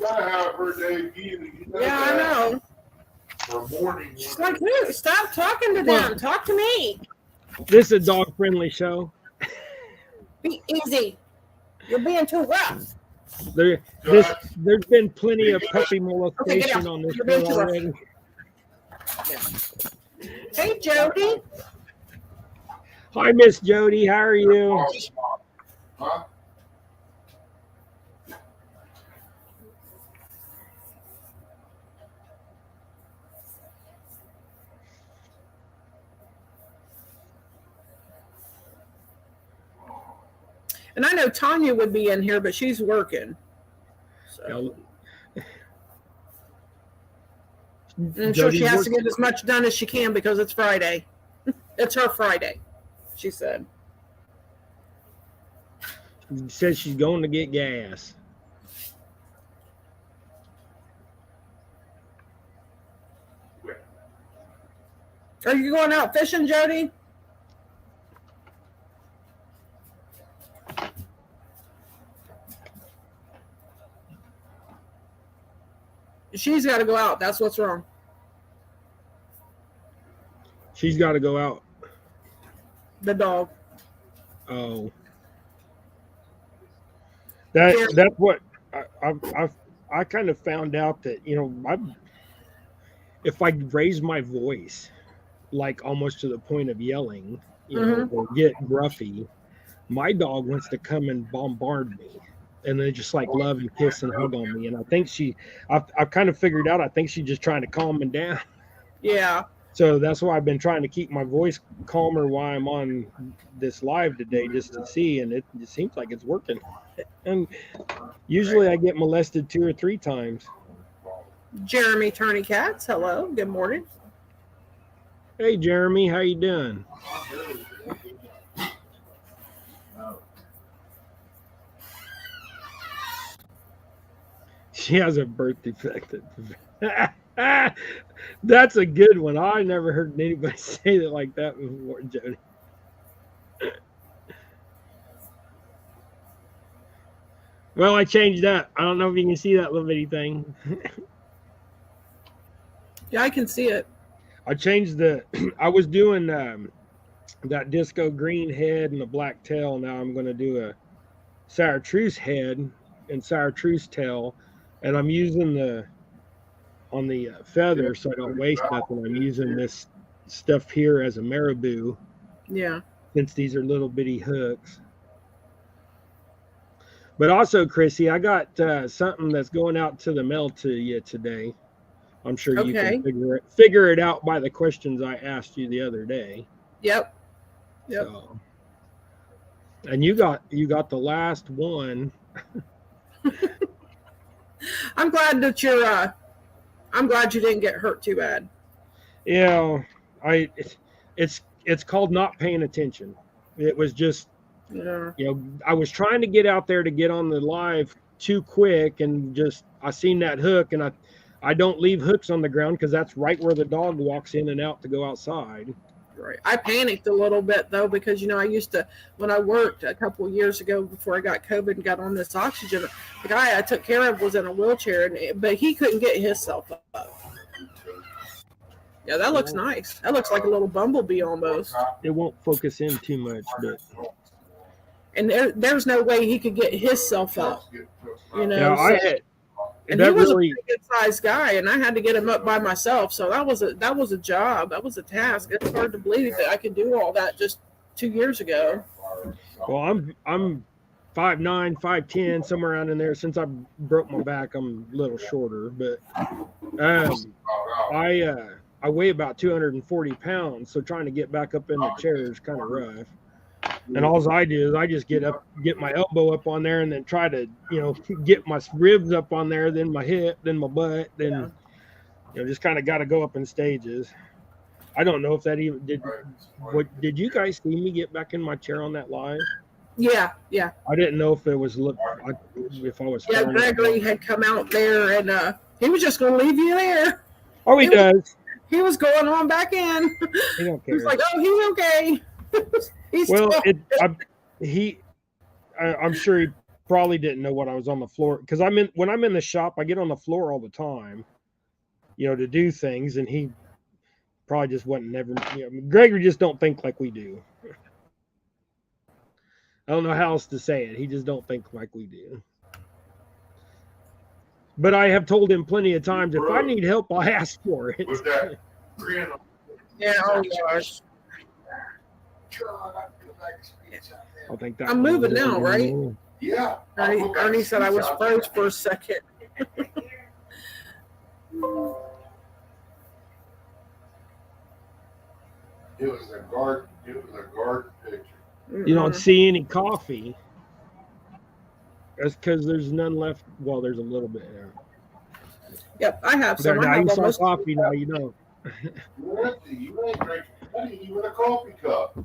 Speaker 4: gotta have her debut.
Speaker 3: Yeah, I know.
Speaker 4: For morning.
Speaker 3: She's like, "Who? Stop talking to them. Talk to me.
Speaker 1: This is a dog-friendly show.
Speaker 3: Be easy. You're being too rough."
Speaker 1: There's been plenty of puppy molestation on this
Speaker 3: You're being
Speaker 1: show
Speaker 3: too rough.
Speaker 1: already.
Speaker 3: Hey, Jody.
Speaker 1: Hi, Miss Jody. How are you?
Speaker 4: Huh?
Speaker 3: And I know Tanya would be in here, but she's working. So I'm sure she has to get as much done as she can because it's Friday. It's her Friday, she said.
Speaker 1: She says she's going to get gas.
Speaker 3: Are you going out fishing, Jody? She's got to go out. That's what's wrong.
Speaker 1: She's got to go out.
Speaker 3: The dog.
Speaker 1: Oh, that's what I kind of found out that, you know, if I raise my voice like almost to the point of yelling, you know, or get gruffy, my dog wants to come and bombard me, and they just like love and kiss and hug on me. And I think I've kind of figured out, I think she's just trying to calm me down.
Speaker 3: Yeah.
Speaker 1: So that's why I've been trying to keep my voice calmer while I'm on this live today, just to see, and it seems like it's working. And usually I get molested 2 or 3 times.
Speaker 3: Jeremy Turney Katz, hello. Good morning.
Speaker 1: Hey, Jeremy, how you doing? She has a birth defect. That's a good one. I never heard anybody say that like that before, Jody. Well, I changed that. I don't know if you can see that little bitty thing.
Speaker 3: Yeah, I can see it.
Speaker 1: I changed I was doing that disco green head and a black tail. Now I'm going to do a chartreuse head and chartreuse tail. And I'm using on the feather, so I don't waste nothing, I'm using this stuff here as a marabou.
Speaker 3: Yeah.
Speaker 1: Since these are little bitty hooks. But also, Chrissy, I got something that's going out to the mail to you today. I'm sure you can figure it out by the questions I asked you the other day.
Speaker 3: Yep.
Speaker 1: So, and you got the last one.
Speaker 3: I'm glad that you're. I'm glad you didn't get hurt too bad.
Speaker 1: Yeah, it's it's called not paying attention. It was just,
Speaker 3: Yeah.
Speaker 1: I was trying to get out there to get on the live too quick, and just I seen that hook, and I don't leave hooks on the ground because that's right where the dog walks in and out to go outside.
Speaker 3: Right. I panicked a little bit though because I used to, when I worked a couple of years ago before I got COVID and got on this oxygen, the guy I took care of was in a wheelchair, but he couldn't get himself up. Yeah, that looks nice. That looks like a little bumblebee almost.
Speaker 1: It won't focus in too much, but
Speaker 3: And there's no way he could get himself up.
Speaker 1: yeah, I had.
Speaker 3: And
Speaker 1: That
Speaker 3: he was
Speaker 1: really,
Speaker 3: a pretty good sized guy, and I had to get him up by myself. So that was a job. That was a task. It's hard to believe that I could do all that just 2 years ago.
Speaker 1: well, I'm 5'9", 5'10", somewhere around in there. Since I broke my back, I'm a little shorter, but I weigh about 240 pounds, so trying to get back up in the chair is kind of rough. And all I do is I just get my elbow up on there, and then try to, get my ribs up on there, then my hip, then my butt, then, just kind of got to go up in stages. I don't know if that even did you guys see me get back in my chair on that live?
Speaker 3: Yeah.
Speaker 1: I didn't know if it was if I was.
Speaker 3: Yeah, Gregory had come out there, and he was just going to leave you there.
Speaker 1: Oh, he does.
Speaker 3: He was going on back in.
Speaker 1: He don't care.
Speaker 3: He was like, "Oh, he's okay."
Speaker 1: I'm sure he probably didn't know what I was on the floor, because when I'm in the shop, I get on the floor all the time, to do things, and he probably just wasn't never. Gregory just don't think like we do. I don't know how else to say it. He just don't think like we do. But I have told him plenty of times, if I need help, I'll ask for it.
Speaker 4: Was that
Speaker 3: Yeah, oh gosh.
Speaker 1: I think that
Speaker 3: I'm moving now, right?
Speaker 4: Yeah.
Speaker 3: Ernie said I was froze for a second.
Speaker 4: It was a garden picture.
Speaker 1: You don't see any coffee. That's because there's none left. Well, there's a little bit there.
Speaker 3: Yep, I have some.
Speaker 1: Now
Speaker 3: I
Speaker 1: you
Speaker 3: have
Speaker 1: saw
Speaker 3: almost
Speaker 1: coffee. Now you know.
Speaker 4: You ain't drinking. I didn't even a coffee cup.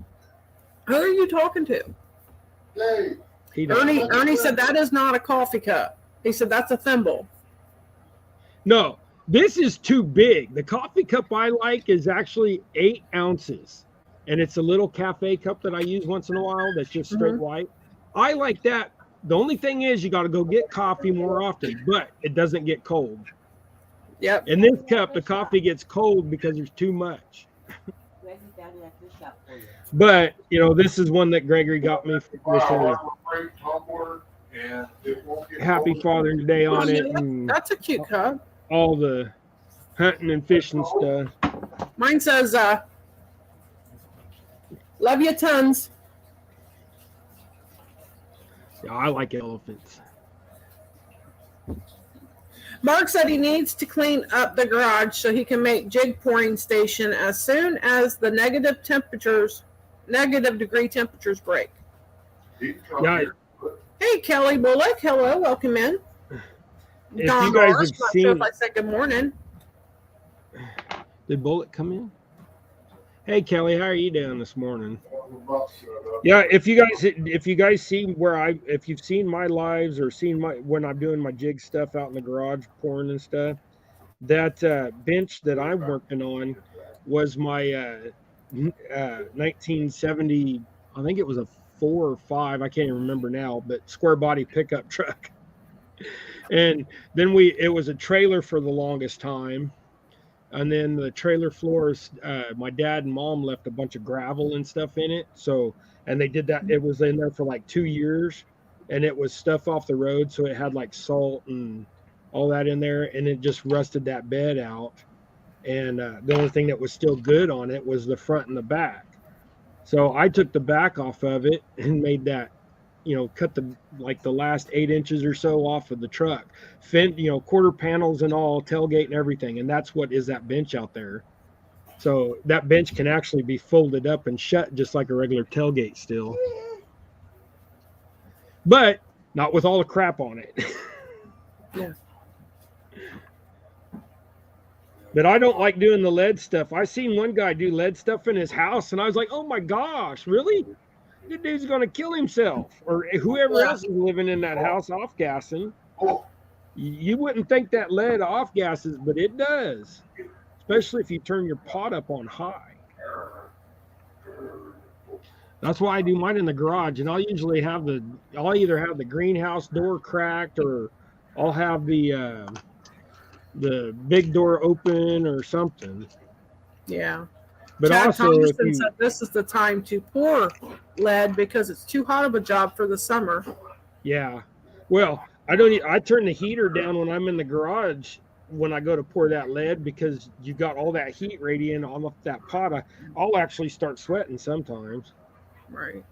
Speaker 3: Who are you talking to?
Speaker 4: Hey.
Speaker 3: Ernie said that is not a coffee cup. He said that's a thimble.
Speaker 1: No, this is too big. The coffee cup I like is actually 8 ounces, and it's a little cafe cup that I use once in a while. That's just straight white. I like that. The only thing is you got to go get coffee more often, but it doesn't get cold.
Speaker 3: Yep.
Speaker 1: In this cup, the coffee gets cold because there's too much. But, this is one that Gregory got me for Happy Father's Day on it. And
Speaker 3: That's a cute cup.
Speaker 1: all the hunting and fishing stuff.
Speaker 3: Mine says, love you tons.
Speaker 1: Yeah, I like elephants.
Speaker 3: Mark said he needs to clean up the garage so he can make jig pouring station as soon as the negative degree temperatures break.
Speaker 1: Yeah.
Speaker 3: Hey, Kelly Bullock. Hello. Welcome in.
Speaker 1: If
Speaker 3: Don
Speaker 1: you guys
Speaker 3: Morris,
Speaker 1: have
Speaker 3: not
Speaker 1: seen,
Speaker 3: sure if I said good morning.
Speaker 1: did Bullet come in? Hey, Kelly, how are you doing this morning? Yeah, if you guys see if you've seen my lives or seen when I'm doing my jig stuff out in the garage pouring and stuff, that bench that I'm working on was my 1970, I think it was a 4 or 5, I can't even remember now, but square body pickup truck. And then it was a trailer for the longest time. And then the trailer floors, my dad and mom left a bunch of gravel and stuff in it. So, and they did that. It was in there for like 2 years, and it was stuff off the road. So it had like salt and all that in there, and it just rusted that bed out. And the only thing that was still good on it was the front and the back. So I took the back off of it and made that, cut the last 8 inches or so off of the truck, quarter panels and all, tailgate and everything. And that's what is that bench out there. So that bench can actually be folded up and shut just like a regular tailgate still, but not with all the crap on it.
Speaker 3: Yeah.
Speaker 1: But I don't like doing the lead stuff. I seen one guy do lead stuff in his house, and I was like, oh my gosh, really? That dude's going to kill himself, or whoever else is living in that house off gassing.
Speaker 4: Oh,
Speaker 1: You wouldn't think that lead off gases, but it does, especially if you turn your pot up on high. That's why I do mine in the garage, and I'll either have the greenhouse door cracked, or I'll have the big door open or something.
Speaker 3: Yeah.
Speaker 1: But
Speaker 3: Chad
Speaker 1: also, if
Speaker 3: Thompson
Speaker 1: you,
Speaker 3: said this is the time to pour lead because it's too hot of a job for the summer.
Speaker 1: yeah, well, I turn the heater down when I'm in the garage when I go to pour that lead, because you got all that heat radiating on that pot. I'll actually start sweating sometimes.
Speaker 3: Right.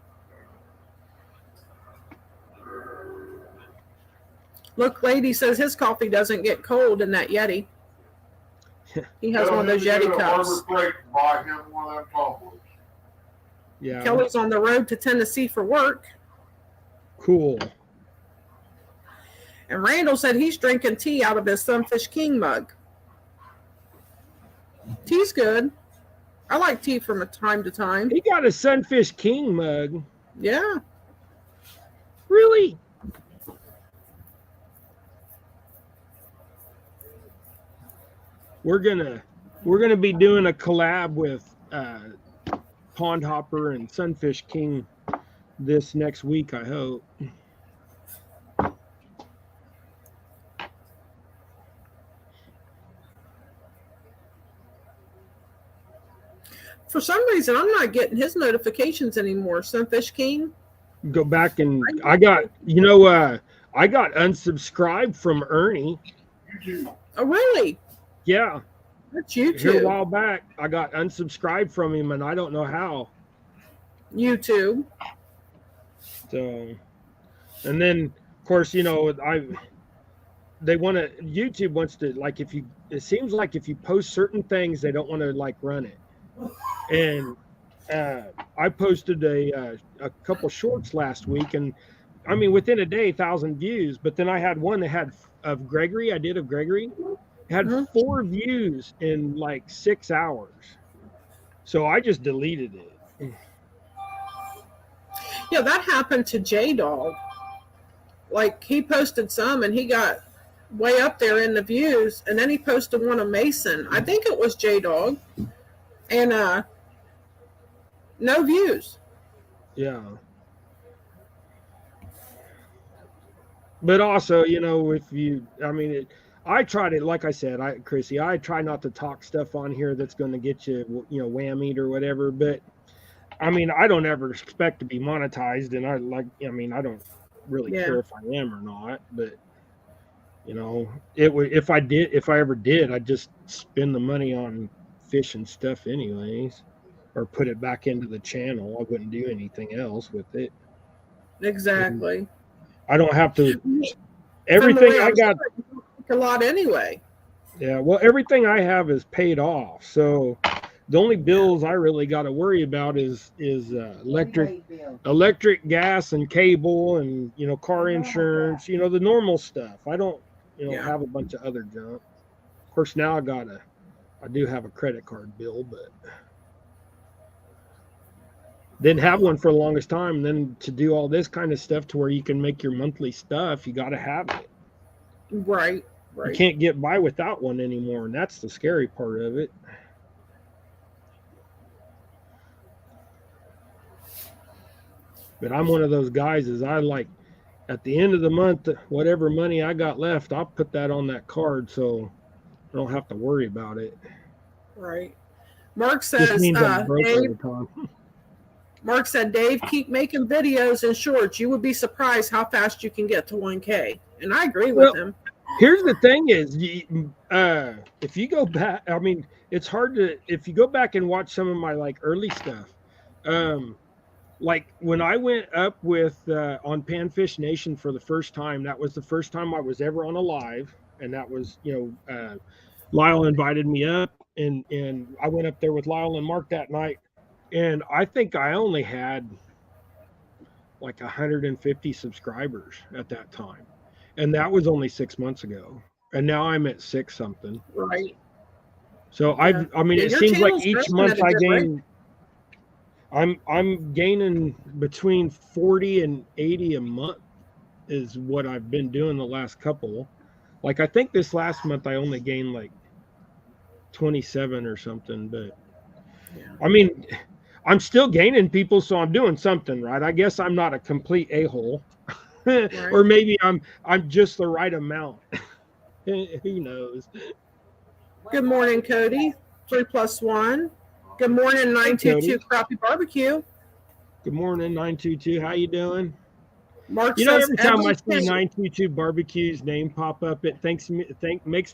Speaker 3: Look, lady says his coffee doesn't get cold in that Yeti. He has one of those Yeti cups.
Speaker 4: Buy him one of them tumblers.
Speaker 1: Yeah,
Speaker 3: Kelly's on the road to Tennessee for work.
Speaker 1: cool.
Speaker 3: And Randall said he's drinking tea out of his Sunfish King mug. Tea's good. I like tea from time to time.
Speaker 1: He got a Sunfish King mug.
Speaker 3: Yeah.
Speaker 1: Really? We're gonna be doing a collab with Pond Hopper and Sunfish King this next week, I hope.
Speaker 3: For some reason, I'm not getting his notifications anymore. Sunfish King.
Speaker 1: Go back and I got unsubscribed from Ernie.
Speaker 3: Oh, really?
Speaker 1: Yeah,
Speaker 3: That's
Speaker 1: here a
Speaker 3: YouTube.
Speaker 1: while back I got unsubscribed from him, and I don't know how.
Speaker 3: YouTube.
Speaker 1: So, and then of course, YouTube wants to, like, it seems like if you post certain things, they don't want to like run it. And I posted a couple shorts last week, and I mean within a day 1,000 views. But then I had one that had of Gregory. It had 4 views in like 6 hours. So I just deleted it.
Speaker 3: Yeah, that happened to J Dog. Like, he posted some and he got way up there in the views, and then he posted one of Mason. I think it was J Dog. And no views.
Speaker 1: Yeah. But also, I try to, like I said, Chrissy, I try not to talk stuff on here that's going to get you, whammied or whatever. But I mean, I don't ever expect to be monetized, and I don't really care if I am or not. But if I ever did, I'd just spend the money on fish and stuff anyways, or put it back into the channel. I wouldn't do anything else with it.
Speaker 3: Exactly.
Speaker 1: I don't have to. Everything I got
Speaker 3: a lot anyway.
Speaker 1: Yeah, well, everything I have is paid off, so the only bills I really got to worry about is electric, gas, and cable, and car insurance. The normal stuff. I don't have a bunch of other junk. Of course, now I do have a credit card bill, but didn't have one for the longest time. And then to do all this kind of stuff to where you can make your monthly stuff, you got to have it.
Speaker 3: Right.
Speaker 1: You can't get by without one anymore, and that's the scary part of it. But I'm one of those guys, is I like, at the end of the month, whatever money I got left, I'll put that on that card so I don't have to worry about it.
Speaker 3: Right. Mark says, Mark said, Dave, keep making videos and shorts. You would be surprised how fast you can get to 1K. And I agree with him.
Speaker 1: Here's the thing is, if you go back, I mean, it's hard to, if you go back and watch some of my like early stuff, like when I went up with on Panfish Nation for the first time, that was the first time I was ever on a live, and that was, Lyle invited me up, and I went up there with Lyle and Mark that night, and I think I only had like 150 subscribers at that time, and that was only 6 months ago, and now I'm at 6 something.
Speaker 3: Right.
Speaker 1: So
Speaker 3: Yeah.
Speaker 1: I mean,
Speaker 3: Yeah,
Speaker 1: it
Speaker 3: your
Speaker 1: seems like
Speaker 3: channel's
Speaker 1: each
Speaker 3: growing
Speaker 1: month
Speaker 3: at a
Speaker 1: I
Speaker 3: good rate.
Speaker 1: gain. I'm gaining between 40 and 80 a month is what I've been doing the last couple. Like I think this last month I only gained like 27 or something, but
Speaker 3: Yeah.
Speaker 1: I mean, I'm still gaining people, so I'm doing something right. I guess I'm not a complete a-hole.
Speaker 3: Right.
Speaker 1: Or maybe I'm just the right amount. Who knows?
Speaker 3: Good morning, Cody. 3+1. Good morning,
Speaker 1: Hey,
Speaker 3: 922
Speaker 1: Cody.
Speaker 3: Crappie Barbecue.
Speaker 1: Good morning, 922. How you doing?
Speaker 3: Mark
Speaker 1: You know,
Speaker 3: says
Speaker 1: every time I
Speaker 3: every
Speaker 1: see
Speaker 3: penny.
Speaker 1: 922 barbecue's name pop up, it makes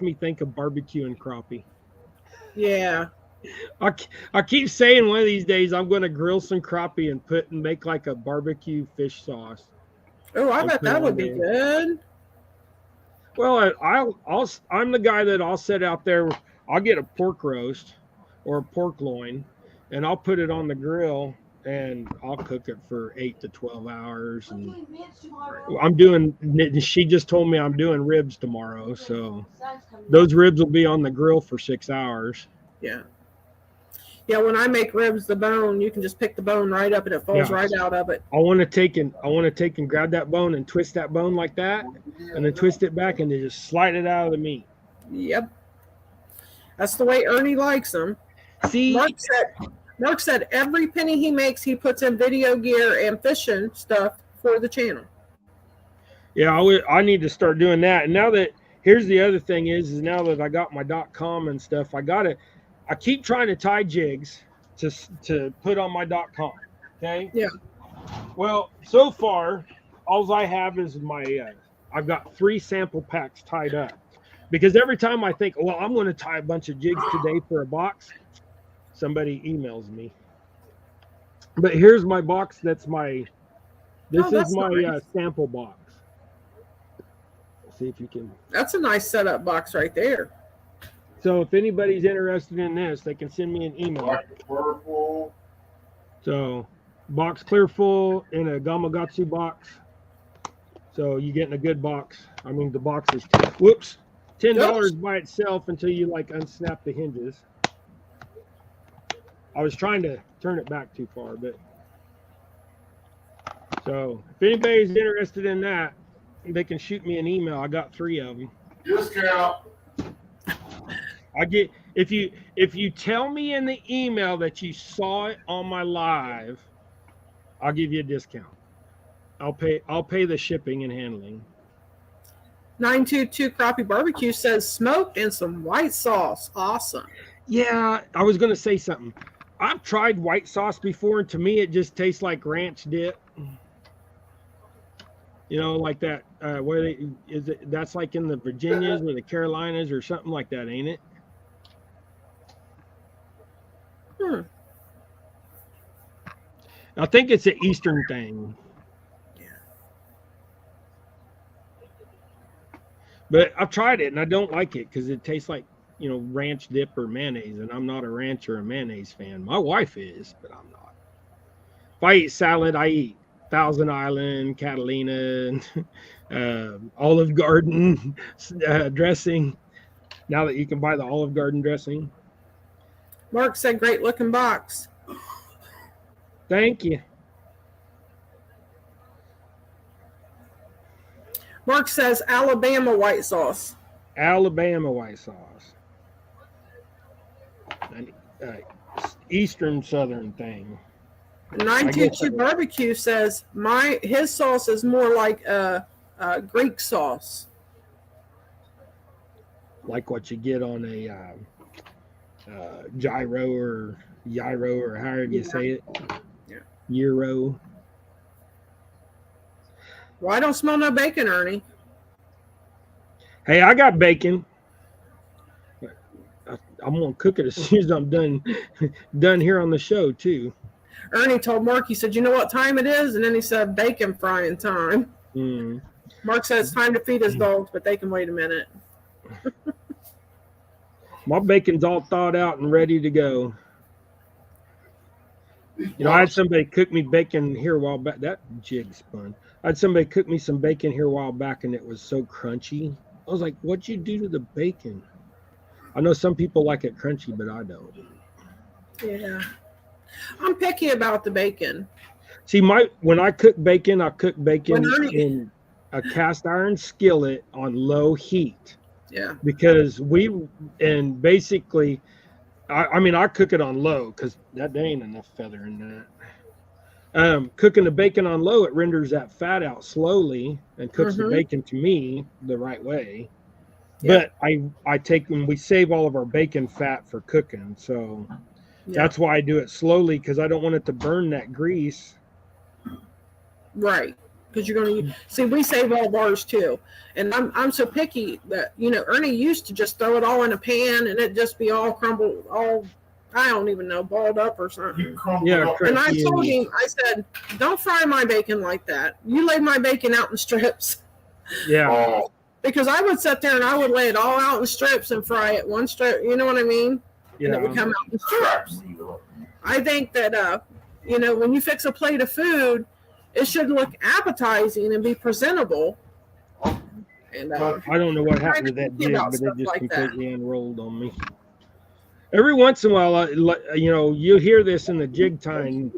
Speaker 1: me think of barbecue and crappie.
Speaker 3: Yeah.
Speaker 1: I keep saying one of these days I'm going to grill some crappie and make like a barbecue fish sauce.
Speaker 3: Oh, I
Speaker 1: And
Speaker 3: bet
Speaker 1: put it
Speaker 3: that would
Speaker 1: on
Speaker 3: be
Speaker 1: there.
Speaker 3: good.
Speaker 1: Well, I'm the guy that I'll sit out there. I'll get a pork roast or a pork loin, and I'll put it on the grill and I'll cook it for 8 to 12 hours. And I'm doing. She just told me I'm doing ribs tomorrow, so those ribs will be on the grill for 6 hours.
Speaker 3: Yeah. Yeah, when I make ribs, the bone, you can just pick the bone right up and it falls
Speaker 1: Yeah.
Speaker 3: right out of it.
Speaker 1: I want to take and grab that bone and twist that bone like that, and then twist it back and then just slide it out of the meat.
Speaker 3: Yep. That's the way Ernie likes them.
Speaker 1: See,
Speaker 3: Mark said every penny he makes, he puts in video gear and fishing stuff for the channel.
Speaker 1: yeah, I need to start doing that. And now that here's the other thing is now that I got my .com and stuff, I keep trying to tie jigs to put on my .com. Okay.
Speaker 3: Yeah.
Speaker 1: Well, so far, all I have is I've got 3 sample packs tied up. Because every time I think, well, I'm going to tie a bunch of jigs today for a box, somebody emails me. But here's my box. This is my
Speaker 3: nice.
Speaker 1: sample box. Let's see if you can.
Speaker 3: That's a nice setup box right there.
Speaker 1: So if anybody's interested in this, they can send me an email.
Speaker 4: Like purple.
Speaker 1: So box clear full in a Gamakatsu box. So you're getting a good box. I mean, the box is $10 by itself until you like unsnap the hinges. I was trying to turn it back too far, but so if anybody's interested in that, they can shoot me an email. I got 3 of them.
Speaker 4: Discount.
Speaker 1: If you tell me in the email that you saw it on my live, I'll give you a discount. I'll pay the shipping and handling.
Speaker 3: 922 Crappie Barbecue says smoked and some white sauce. Awesome.
Speaker 1: Yeah, I was gonna say something. I've tried white sauce before, and to me, it just tastes like ranch dip. You know, like that. That's like in the Virginias or the Carolinas or something like that, ain't it? I think it's an Eastern thing.
Speaker 3: Yeah.
Speaker 1: But I've tried it and I don't like it because it tastes like, ranch dip or mayonnaise, and I'm not a ranch or a mayonnaise fan. My wife is, but I'm not. If I eat salad, I eat Thousand Island, Catalina, Olive Garden dressing. Now that you can buy the Olive Garden dressing.
Speaker 3: Mark said great looking box.
Speaker 1: Thank you.
Speaker 3: Mark says Alabama white sauce.
Speaker 1: Alabama white sauce. An Eastern Southern thing.
Speaker 3: 922 Barbecue says his sauce is more like a Greek sauce.
Speaker 1: Like what you get on a gyro or however you say it.
Speaker 3: Yeah.
Speaker 1: Gyro.
Speaker 3: Well, I don't smell no bacon, Ernie.
Speaker 1: Hey, I got bacon. I'm gonna cook it as soon as I'm done here on the show too.
Speaker 3: Ernie told Mark, he said, "You know what time it is?" And then he said, "Bacon frying time."
Speaker 1: Mm.
Speaker 3: Mark said it's time to feed his dogs, but they can wait a minute.
Speaker 1: My bacon's all thawed out and ready to go. I had somebody cook me bacon here a while back. That jig spun. I had somebody cook me some bacon here a while back, and it was so crunchy. I was like, "What'd you do to the bacon?" I know some people like it crunchy, but I don't.
Speaker 3: Yeah. I'm picky about the bacon.
Speaker 1: See, when I cook bacon, I cook bacon
Speaker 3: When I-
Speaker 1: in a cast iron skillet on low heat
Speaker 3: Yeah.
Speaker 1: because basically, I mean, I cook it on low because there ain't enough feather in that. Cooking the bacon on low, it renders that fat out slowly and cooks the bacon to me the right way.
Speaker 3: Yeah.
Speaker 1: But I take and we save all of our bacon fat for cooking, so that's why I do it slowly because I don't want it to burn that grease.
Speaker 3: Right. Because you're going to see, we save all of ours too, and I'm so picky that Ernie used to just throw it all in a pan and it just be all crumbled, all I don't even know, balled up or something.
Speaker 1: Yeah,
Speaker 3: and I told him, I said, don't fry my bacon like that. You lay my bacon out in strips.
Speaker 1: Yeah.
Speaker 3: Because I would sit there and I would lay it all out in strips and fry it one strip. You know what I mean?
Speaker 1: Yeah.
Speaker 3: And it would come out in strips. I think that when you fix a plate of food, it should look appetizing and be presentable. And
Speaker 1: I don't know what happened to that jig, but it just
Speaker 3: like
Speaker 1: completely unrolled on me. Every once in a while, you hear this in the jig time.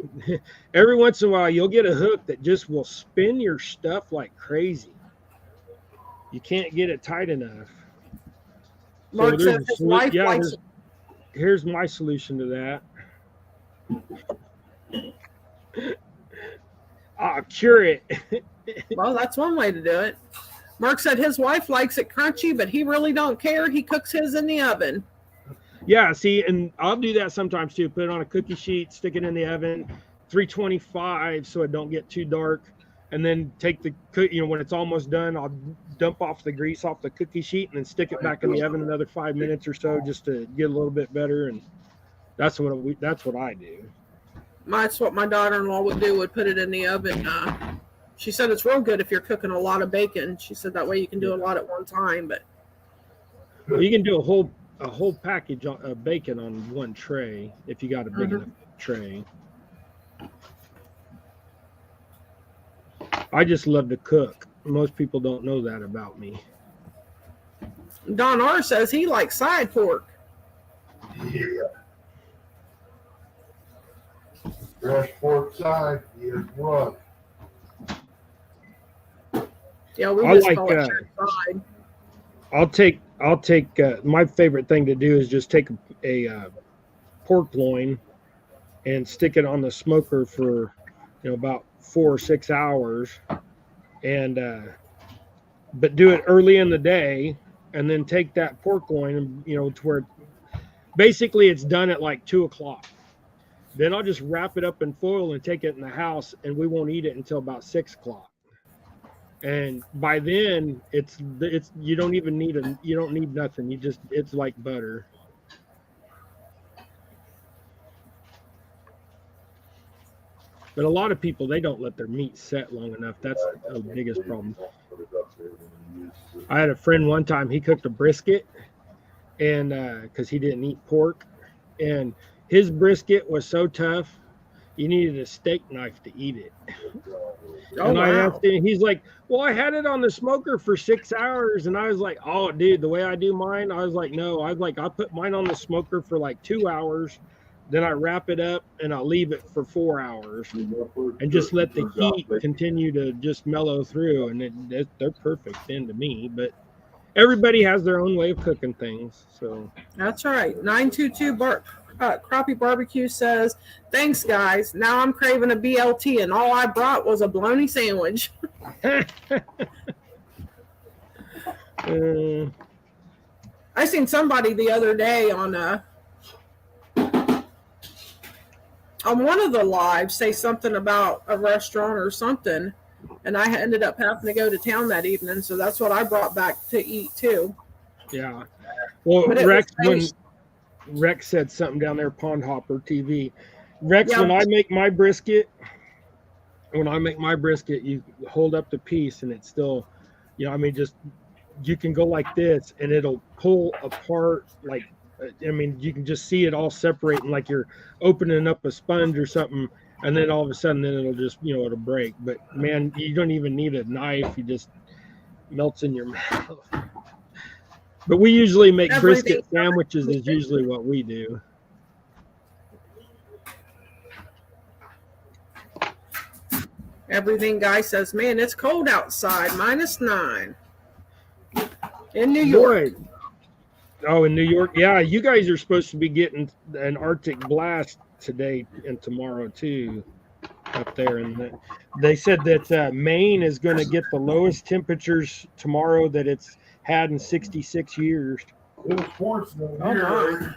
Speaker 1: Every once in a while, you'll get a hook that just will spin your stuff like crazy. You can't get it tight enough.
Speaker 3: Mark said his wife likes it.
Speaker 1: Here's my solution to that. I'll cure it.
Speaker 3: Well, that's one way to do it. Mark said his wife likes it crunchy, but he really don't care. He cooks his in the oven.
Speaker 1: Yeah, see, and I'll do that sometimes too. Put it on a cookie sheet, stick it in the oven, 325 so it don't get too dark. And then take when it's almost done, I'll dump off the grease off the cookie sheet and then stick it back in the oven another 5 minutes or so just to get a little bit better. And that's what I do.
Speaker 3: That's what my daughter-in-law would do, would put it in the oven. She said it's real good if you're cooking a lot of bacon. She said that way you can do a lot at one time. But
Speaker 1: you can do a whole package of bacon on one tray if you got a big enough tray. I just love to cook. Most people don't know that about me.
Speaker 3: Don R says he likes side pork.
Speaker 4: Yeah. Fresh pork side is what?
Speaker 3: Yeah, we just call it side.
Speaker 1: I'll take my favorite thing to do is just take a pork loin and stick it on the smoker for about 4 or 6 hours, and but do it early in the day, and then take that pork loin and to where basically it's done at like 2:00. Then I'll just wrap it up in foil and take it in the house, and we won't eat it until about 6:00. And by then it's you don't need nothing. It's like butter. But a lot of people, they don't let their meat set long enough. That's the biggest problem. I had a friend one time, he cooked a brisket, and because he didn't eat pork, and his brisket was so tough, you needed a steak knife to eat it. And I asked him, he's like, well, I had it on the smoker for 6 hours. And I was like, oh, dude, the way I do mine, I was like, no, I put mine on the smoker for like 2 hours. Then I wrap it up and I'll leave it for 4 hours and just let the heat continue to just mellow through. And they're perfect then to me. But everybody has their own way of cooking things. So
Speaker 3: that's right. 922 Crappie Barbecue says, thanks, guys. Now I'm craving a BLT, and all I brought was a bologna sandwich. I seen somebody the other day on one of the lives say something about a restaurant or something, and I ended up having to go to town that evening, so that's what I brought back to eat too.
Speaker 1: Yeah. Well, Rex said something down there, Pond Hopper TV. Rex, yeah. When I make my brisket, you hold up the piece and it's still, just you can go like this and it'll pull apart like, you can just see it all separating like you're opening up a sponge or something, and then all of a sudden then it'll just, it'll break. But man, you don't even need a knife. You just melts in your mouth. But we usually make
Speaker 3: Everything.
Speaker 1: brisket sandwiches is usually what we do.
Speaker 3: Everything guy says, man, it's cold outside, -9 in New York.
Speaker 1: Boy. Oh, in New York. Yeah, you guys are supposed to be getting an Arctic blast today and tomorrow too up there. And they said that Maine is going to get the lowest temperatures tomorrow that it's had in 66 years.
Speaker 4: It was forcing over
Speaker 3: Oh,
Speaker 4: here.
Speaker 3: my.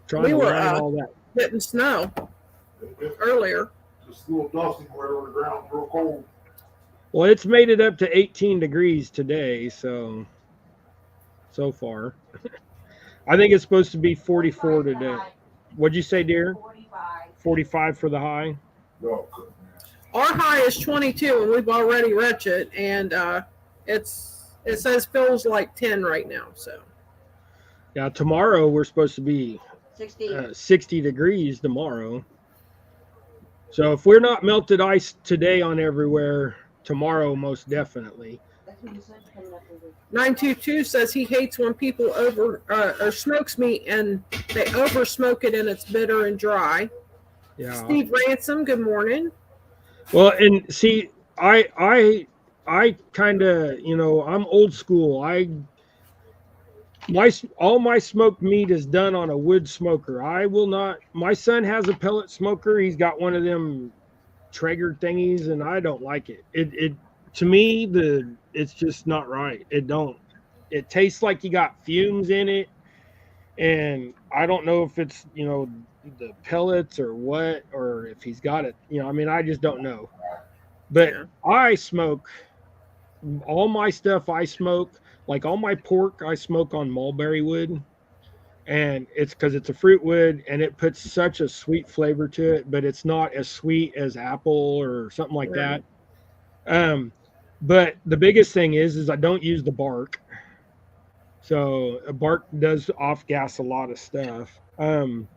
Speaker 1: Trying
Speaker 3: We
Speaker 1: to
Speaker 3: were,
Speaker 1: line all that.
Speaker 3: Getting snow
Speaker 4: It's
Speaker 3: earlier.
Speaker 4: just a little dusty where on the ground, real cold.
Speaker 1: Well, it's made it up to 18 degrees today, so far. I think it's supposed to be 44 today. What'd you say, dear? 45 for the high?
Speaker 4: No,
Speaker 3: Our high is 22, and we've already reached it, and it says feels like 10 right now. So
Speaker 1: Yeah, tomorrow we're supposed to be 60 degrees tomorrow. So if we're not melted ice today on everywhere, tomorrow most definitely.
Speaker 3: 922 says he hates when people or smokes meat and they over smoke it and it's bitter and dry.
Speaker 1: Yeah.
Speaker 3: Steve Ransom, good morning.
Speaker 1: Well, and see, I kind of, I'm old school. All my smoked meat is done on a wood smoker. I will not. My son has a pellet smoker. He's got one of them Traeger thingies, and I don't like it. It to me, it's just not right. It tastes like you got fumes in it, and I don't know if it's the pellets or what, or if he's got it. I just don't know. But
Speaker 3: Yeah.
Speaker 1: I smoke all my stuff. I smoke. Like all my pork, I smoke on mulberry wood, and it's because it's a fruit wood, and it puts such a sweet flavor to it, but it's not as sweet as apple or something like
Speaker 3: Right.
Speaker 1: that. But the biggest thing is I don't use the bark. So a bark does off gas a lot of stuff. And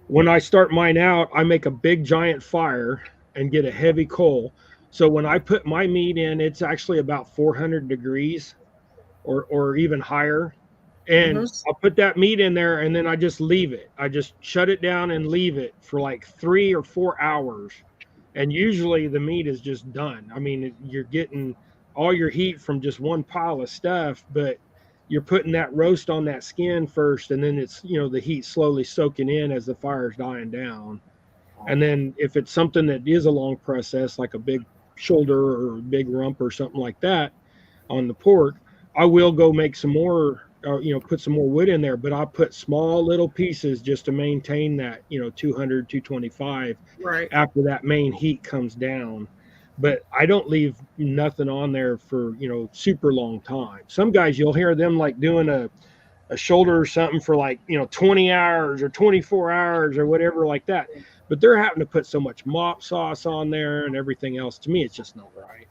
Speaker 1: when I start mine out, I make a big giant fire and get a heavy coal. So when I put my meat in, it's actually about 400 degrees or even higher. And I'll put that meat in there, and then I just leave it. I just shut it down and leave it for like 3 or 4 hours. And usually the meat is just done. I mean, you're getting all your heat from just one pile of stuff, but you're putting that roast on that skin first, and then it's, the heat slowly soaking in as the fire's dying down. And then if it's something that is a long process, like a big shoulder or a big rump or something like that on the pork, I will go make some more, put some more wood in there, but I'll put small little pieces just to maintain that, 200, 225
Speaker 3: Right.
Speaker 1: after that main heat comes down. But I don't leave nothing on there for, super long time. Some guys, you'll hear them like doing a shoulder or something for like, 20 hours or 24 hours or whatever like that. But they're having to put so much mop sauce on there and everything else. To me, it's just not right.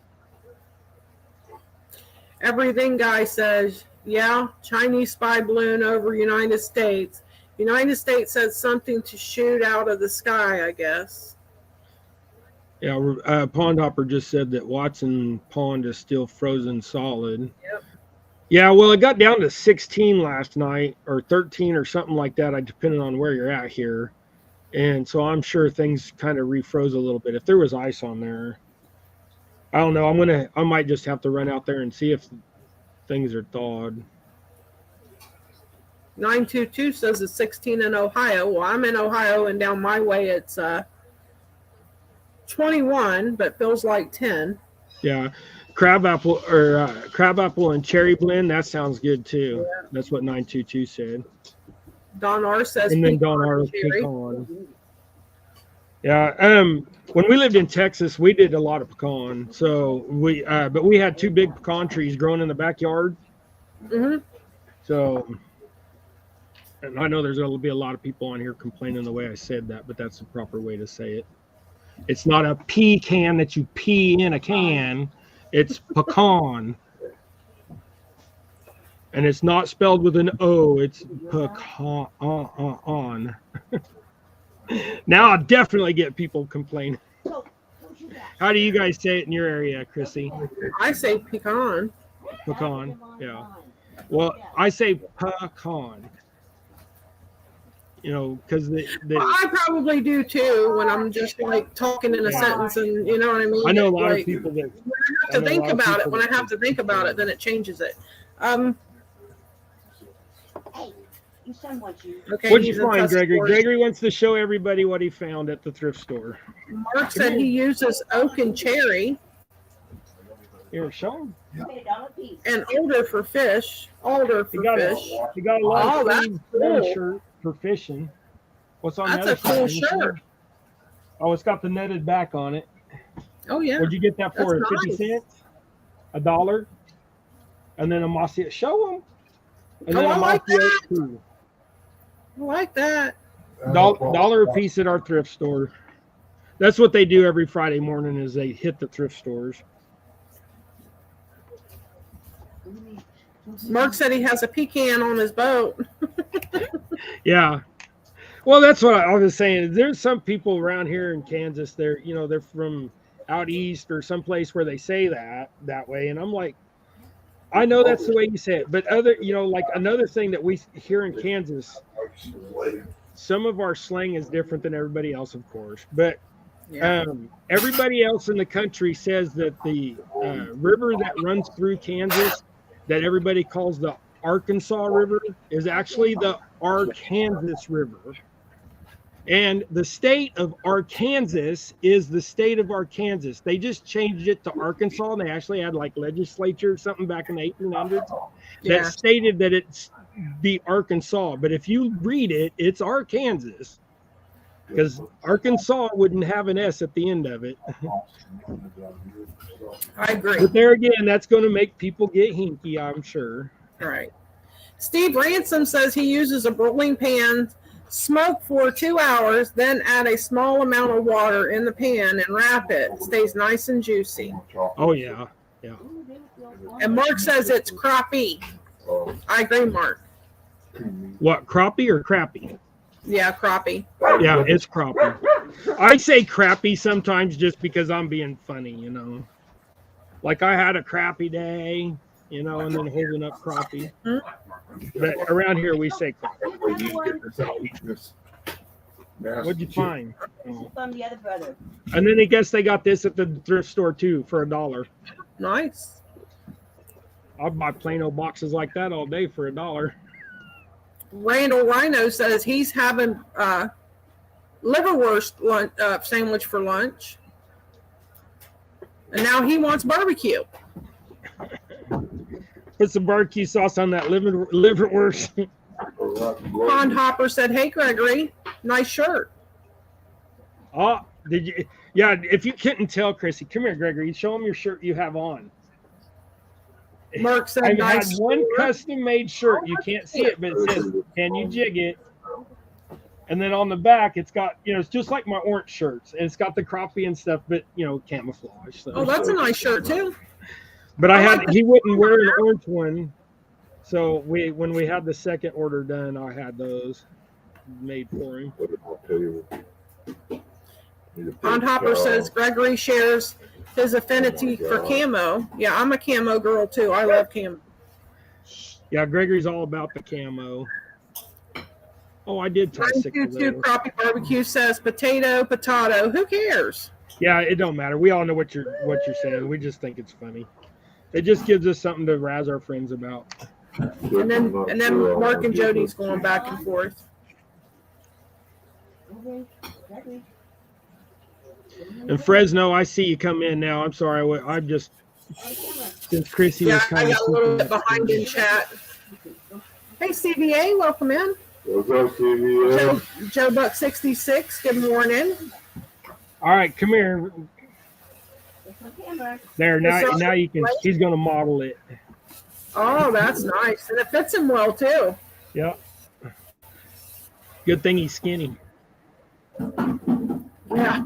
Speaker 3: Everything guy says, yeah, Chinese spy balloon over United States. United States said something to shoot out of the sky, I guess.
Speaker 1: Yeah, Pond Hopper just said that Watson Pond is still frozen solid.
Speaker 3: Yep.
Speaker 1: Yeah, well, it got down to 16 last night, or 13 or something like that, depending on where you're at here. And so I'm sure things kind of refroze a little bit. If there was ice on there, I don't know. I might just have to run out there and see if things are thawed.
Speaker 3: 922 says it's 16 in Ohio. Well, I'm in Ohio, and down my way it's 21, but feels like 10.
Speaker 1: Yeah, crabapple and cherry blend. That sounds good too. Yeah. That's what 922 said.
Speaker 3: Don R says,
Speaker 1: and then Don R pecan. Yeah. When we lived in Texas, we did a lot of pecan. So but we had 2 big pecan trees growing in the backyard.
Speaker 3: Mm-hmm.
Speaker 1: So, and I know there's going to be a lot of people on here complaining the way I said that, but that's the proper way to say it. It's not a pecan that you pee in a can. It's pecan. And it's not spelled with an O. It's pecan. Now I'll definitely get people complaining. How do you guys say it in your area, Chrissy?
Speaker 3: I say pecan.
Speaker 1: Pecan. Yeah. Well, I say pecan. You know, because
Speaker 3: Well, I probably do too when I'm just like talking in a
Speaker 1: Yeah.
Speaker 3: sentence, and you know what I mean.
Speaker 1: I know a lot
Speaker 3: Like,
Speaker 1: of people that
Speaker 3: when I have to think about it. When I have to think about it, then it changes it.
Speaker 2: Hey, your son wants you.
Speaker 3: Okay.
Speaker 1: What'd
Speaker 3: he's
Speaker 1: you
Speaker 3: in
Speaker 1: find, Gregory?
Speaker 3: Tuscaloosa.
Speaker 1: Gregory wants to show everybody what he found at the thrift store.
Speaker 3: Mark said he uses oak and cherry
Speaker 1: Here, show him.
Speaker 2: $1 a piece.
Speaker 3: and alder for fish. Alder
Speaker 1: He
Speaker 3: for
Speaker 1: got
Speaker 3: fish.
Speaker 1: He got a long
Speaker 3: Oh, that's
Speaker 1: sleeve
Speaker 3: cool.
Speaker 1: shirt for fishing. What's on
Speaker 3: That's
Speaker 1: the
Speaker 3: a
Speaker 1: other
Speaker 3: cool
Speaker 1: side?
Speaker 3: shirt.
Speaker 1: Oh, it's got the netted back on it.
Speaker 3: Oh yeah.
Speaker 1: What'd you get that for?
Speaker 3: That's
Speaker 1: 50
Speaker 3: nice.
Speaker 1: cents? $1? And then a mossy. Show him. And then
Speaker 3: Oh,
Speaker 1: a
Speaker 3: I like
Speaker 1: mossy
Speaker 3: that.
Speaker 1: too.
Speaker 3: I like that.
Speaker 1: Dollar a piece at our thrift store. That's what they do every Friday morning is they hit the thrift stores.
Speaker 3: Mark said he has a pecan on his boat.
Speaker 1: Yeah. Well, that's what I was saying. There's some people around here in Kansas. They're from out east or someplace where they say that way, and I'm like, I know that's the way you say it, but like another thing that we here in Kansas, some of our slang is different than everybody else, of course, but
Speaker 3: Yeah.
Speaker 1: everybody else in the country says that the river that runs through Kansas, that everybody calls the Arkansas River, is actually the Arkansas River. And the state of Arkansas is the state of Arkansas. They just changed it to Arkansas, and they actually had like legislature or something back in the 1800s that stated that it's the Arkansas. But if you read it, it's Arkansas, because Arkansas wouldn't have an S at the end of it.
Speaker 3: I agree.
Speaker 1: But there again, that's going to make people get hinky, I'm sure.
Speaker 3: Right. Steve Ransom says he uses a broiling pan, smoke for 2 hours, then add a small amount of water in the pan and wrap it. It stays nice and juicy.
Speaker 1: Oh yeah, yeah.
Speaker 3: And Mark says it's crappie. I agree, Mark.
Speaker 1: What, crappie or crappie?
Speaker 3: Yeah, crappie.
Speaker 1: Yeah, it's crappie. I say crappie sometimes just because I'm being funny, Like I had a crappy day, and then holding up crappie. But around here we say crappie. What'd you find? Oh.
Speaker 2: From the other brother.
Speaker 1: And then I guess they got this at the thrift store too for $1.
Speaker 3: Nice.
Speaker 1: I'll buy plain old boxes like that all day for $1.
Speaker 3: Randall Rhino says he's having liverwurst sandwich for lunch. And now he wants barbecue.
Speaker 1: Put some barbecue sauce on that liverwurst.
Speaker 3: Pond Hopper said, "Hey Gregory, nice shirt."
Speaker 1: Oh, did you? Yeah, if you couldn't tell, Chrissy, come here, Gregory. Show them your shirt you have on.
Speaker 3: Mark said,
Speaker 1: I've
Speaker 3: "Nice
Speaker 1: had one
Speaker 3: shirt."
Speaker 1: custom-made shirt. You can't see it, but it says, "Can you jig it?" And then on the back, it's got, it's just like my orange shirts, and it's got the crappie and stuff, but camouflage. So.
Speaker 3: Oh, that's a nice shirt too.
Speaker 1: But he wouldn't wear an orange one, so when we had the second order done, I had those made for him.
Speaker 3: Pond Hopper says Gregory shares his affinity for camo. Yeah, I'm a camo girl too. I love camo.
Speaker 1: Yeah, Gregory's all about the camo. Oh, I did tie 6 of those.
Speaker 3: Crappie Barbecue says potato. Who cares?
Speaker 1: Yeah, it don't matter. We all know what you're saying. We just think it's funny. It just gives us something to razz our friends about.
Speaker 3: And then Mark and Jody's going back and forth.
Speaker 1: And Fresno, I see you come in now. I'm sorry. I'm just, since Chrissy was
Speaker 3: Yeah,
Speaker 1: kind
Speaker 3: I
Speaker 1: of
Speaker 3: got a little bit behind in chat. Hey, CVA, welcome in.
Speaker 4: What's up, CVA?
Speaker 3: Joe Buck 66, good morning.
Speaker 1: All right, come here. There, now you can, he's going to model it.
Speaker 3: Oh, that's nice. And it fits him well, too.
Speaker 1: Yep. Good thing he's skinny.
Speaker 3: Yeah.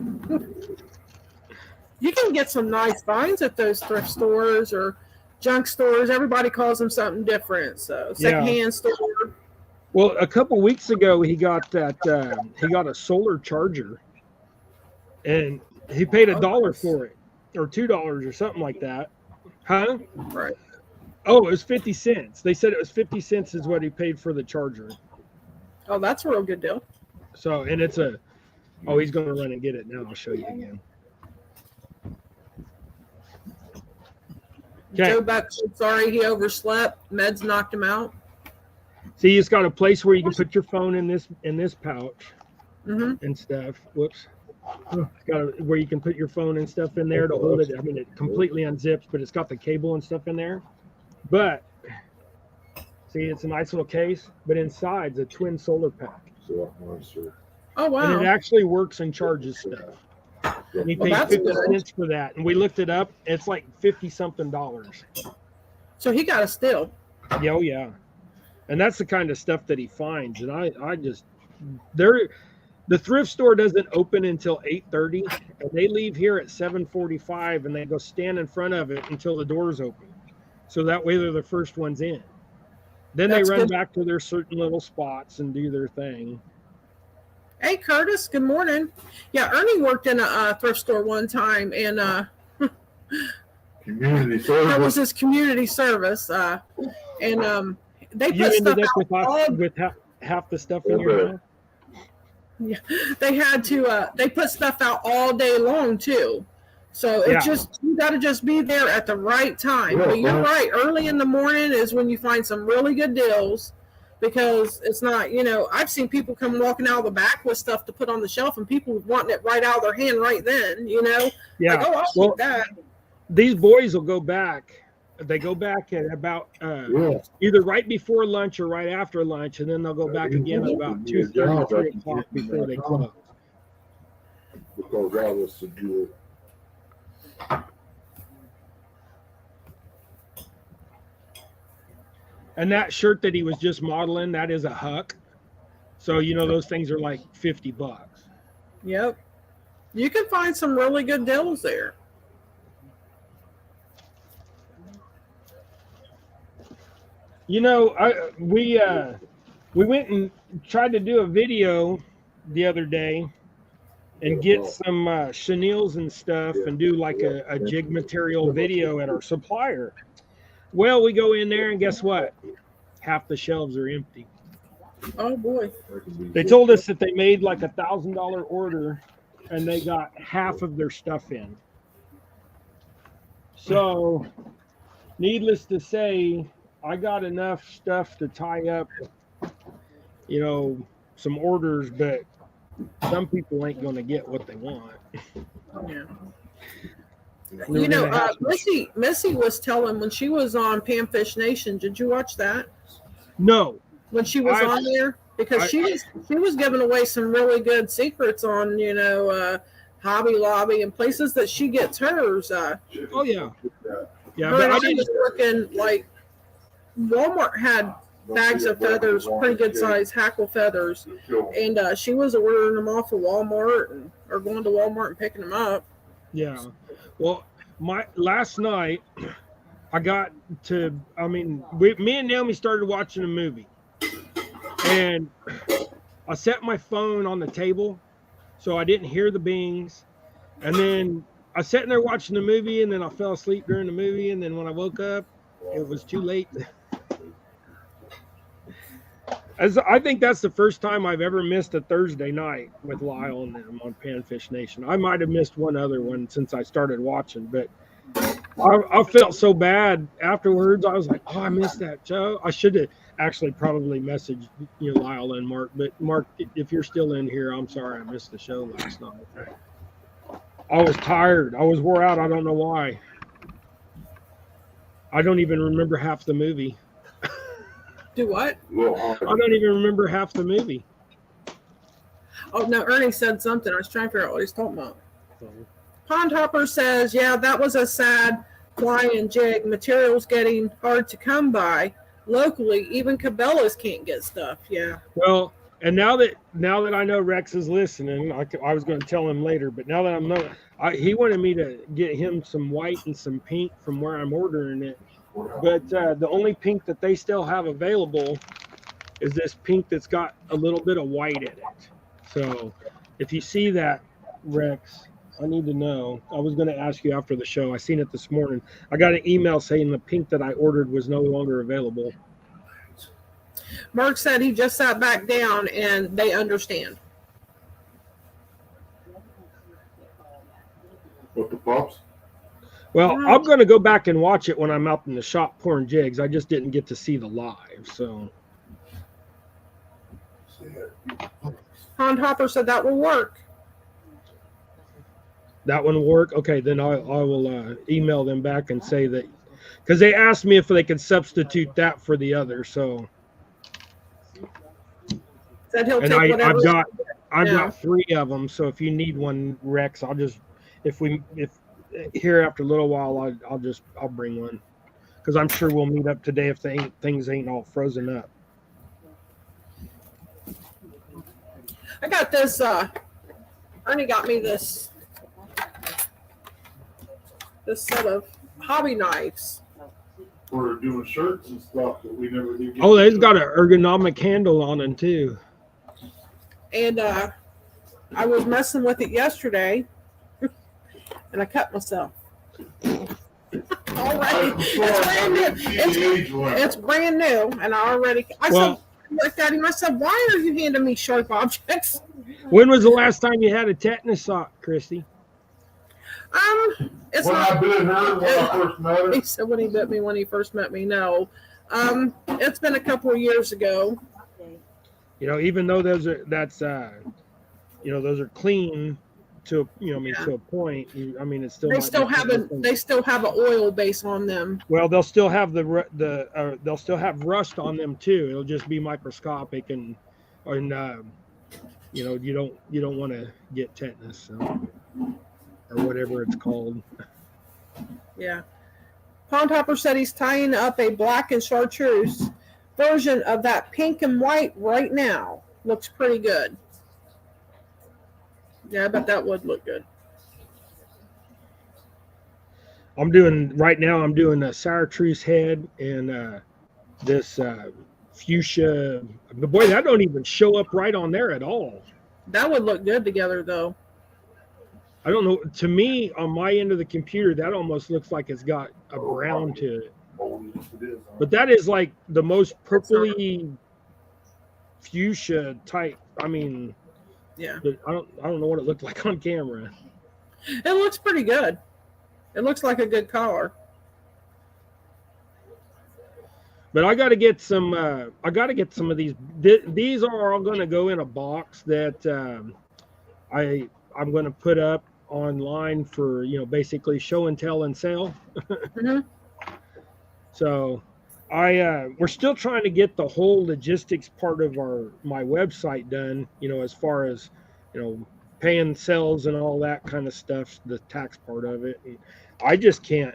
Speaker 3: You can get some nice finds at those thrift stores or junk stores. Everybody calls them something different. So secondhand store.
Speaker 1: Well, a couple weeks ago, he got a solar charger, and He paid $1 for it, or $2 or something like that. Huh?
Speaker 3: Right.
Speaker 1: Oh, it was 50 cents. They said it was 50 cents is what he paid for the charger.
Speaker 3: Oh, that's a real good deal.
Speaker 1: So, and it's a, oh, he's going to run and get it now. I'll show you again. Okay.
Speaker 3: Joe Buck said sorry he overslept. Meds knocked him out.
Speaker 1: See, it's got a place where you can put your phone in this pouch
Speaker 3: Mm-hmm.
Speaker 1: and stuff. Whoops. It's got where you can put your phone and stuff in there to hold it. I mean, it completely unzips, but it's got the cable and stuff in there. But see, it's a nice little case, but inside's a twin solar pack.
Speaker 3: Oh, wow.
Speaker 1: And it actually works and charges stuff. And he paid 50 cents for that. And we looked it up. It's like $50-something.
Speaker 3: So he got a steal.
Speaker 1: Yeah, oh yeah. And that's the kind of stuff that he finds. And I just, the thrift store doesn't open until 8:30, and they leave here at 7:45, and they go stand in front of it until the doors open. So that way they're the first ones in. Then they run back to their certain little spots and do their thing.
Speaker 3: Hey, Curtis, good morning. Yeah, Ernie worked in a thrift store one time, and
Speaker 4: Community service.
Speaker 3: that was his community service. And they
Speaker 1: You
Speaker 3: put stuff
Speaker 1: ended up
Speaker 3: out
Speaker 1: with half the stuff in your mouth?
Speaker 3: Yeah, they had to. They put stuff out all day long too, so it just you got to just be there at the right time. But you're right. Early in the morning is when you find some really good deals, because it's not. I've seen people come walking out of the back with stuff to put on the shelf, and people wanting it right out of their hand right then.
Speaker 1: Yeah.
Speaker 3: Like, oh, I'll take that.
Speaker 1: These boys will go back. They go back at about either right before lunch or right after lunch, and then they'll go back again at about 2:30, 3 o'clock before they close.
Speaker 4: Because that was so good.
Speaker 1: And that shirt that he was just modeling, that is a Huck. So, those things are like $50.
Speaker 3: Yep, you can find some really good deals there.
Speaker 1: We went and tried to do a video the other day and get some chenilles and stuff and do like a jig material video at our supplier. Well, we go in there and guess what? Half the shelves are empty.
Speaker 3: Oh boy.
Speaker 1: They told us that they made like $1,000 order and they got half of their stuff in. So, needless to say, I got enough stuff to tie up, some orders, but some people ain't going to get what they want.
Speaker 3: Yeah. Missy was telling when she was on Panfish Nation. Did you watch that?
Speaker 1: No.
Speaker 3: When she was on there, because she was giving away some really good secrets on Hobby Lobby and places that she gets hers.
Speaker 1: Oh yeah. Yeah,
Speaker 3: but I was working like. Walmart had bags of feathers, pretty good size hackle feathers, and she was ordering them off of Walmart or going to Walmart and picking them up.
Speaker 1: Yeah. Well, last night I got to. Me and Naomi started watching a movie, and I set my phone on the table so I didn't hear the bings, and then I was sitting there watching the movie, and then I fell asleep during the movie, and then when I woke up, it was too late. I think that's the first time I've ever missed a Thursday night with Lyle and them on Panfish Nation. I might have missed one other one since I started watching, but I felt so bad afterwards. I was like, oh, I missed that show. I should have actually probably messaged Lyle and Mark. But Mark, if you're still in here, I'm sorry I missed the show last night. I was tired. I was wore out. I don't know why. I don't even remember half the movie.
Speaker 3: Do what?
Speaker 1: I don't even remember half the movie.
Speaker 3: Oh, no, Ernie said something. I was trying to figure out what he's talking about. Pond Hopper says, yeah, that was a sad flying jig. Material's getting hard to come by. Locally, even Cabela's can't get stuff. Yeah.
Speaker 1: Well, and now that I know Rex is listening, I was going to tell him later, but now that I'm knowing, he wanted me to get him some white and some pink from where I'm ordering it. But the only pink that they still have available is this pink that's got a little bit of white in it. So if you see that, Rex, I need to know. I was going to ask you after the show. I seen it this morning. I got an email saying the pink that I ordered was no longer available.
Speaker 3: Mark said he just sat back down and they understand.
Speaker 4: What the pops?
Speaker 1: Well, I'm going to go back and watch it when I'm out in the shop pouring jigs. I just didn't get to see the live, so.
Speaker 3: Pond Hopper said that will work.
Speaker 1: That one will work? Okay, then I will email them back and say that, because they asked me if they could substitute that for the other, so.
Speaker 3: Said he'll
Speaker 1: And
Speaker 3: take whatever.
Speaker 1: I've got 3 of them, so if you need one, Rex, I'll just, if here after a little while, I'll bring one, because I'm sure we'll meet up today if things ain't all frozen up.
Speaker 3: I got this. Ernie got me this set of hobby knives.
Speaker 4: We're doing shirts and stuff that we never did.
Speaker 1: Oh, they've got an ergonomic handle on them too.
Speaker 3: And I was messing with it yesterday, and I cut myself. Already, it's brand new, and I said, looked at him. I said, "Why are you handing me sharp objects?"
Speaker 1: When was the last time you had a tetanus shot, Christy?
Speaker 3: It's
Speaker 4: when
Speaker 3: not.
Speaker 4: I bit her when I first met her.
Speaker 3: He said when he bit me when he first met me. No, it's been a couple of years ago.
Speaker 1: You know, even though those are clean to to a point. It's still
Speaker 3: They still have an oil base on them.
Speaker 1: Well, they'll still have they'll still have rust on them too. It'll just be microscopic and you don't want to get tetanus, so, or whatever it's called.
Speaker 3: Yeah. Pond Hopper said he's tying up a black and chartreuse version of that pink and white right now. Looks pretty good. Yeah, I bet that would look good.
Speaker 1: I'm doing a chartreuse head and this fuchsia. But boy, that don't even show up right on there at all.
Speaker 3: That would look good together, though.
Speaker 1: I don't know. To me, on my end of the computer, that almost looks like it's got a brown to it. But that is like the most purpley fuchsia type.
Speaker 3: Yeah.
Speaker 1: I don't know what it looked like on camera.
Speaker 3: It looks pretty good. It looks like a good collar.
Speaker 1: But I got to get some. I got to get some of these. These are all going to go in a box that I'm going to put up online for basically show and tell and sell.
Speaker 3: Mm-hmm.
Speaker 1: So we're still trying to get the whole logistics part of my website done. As far as paying sales and all that kind of stuff, the tax part of it. And I just can't.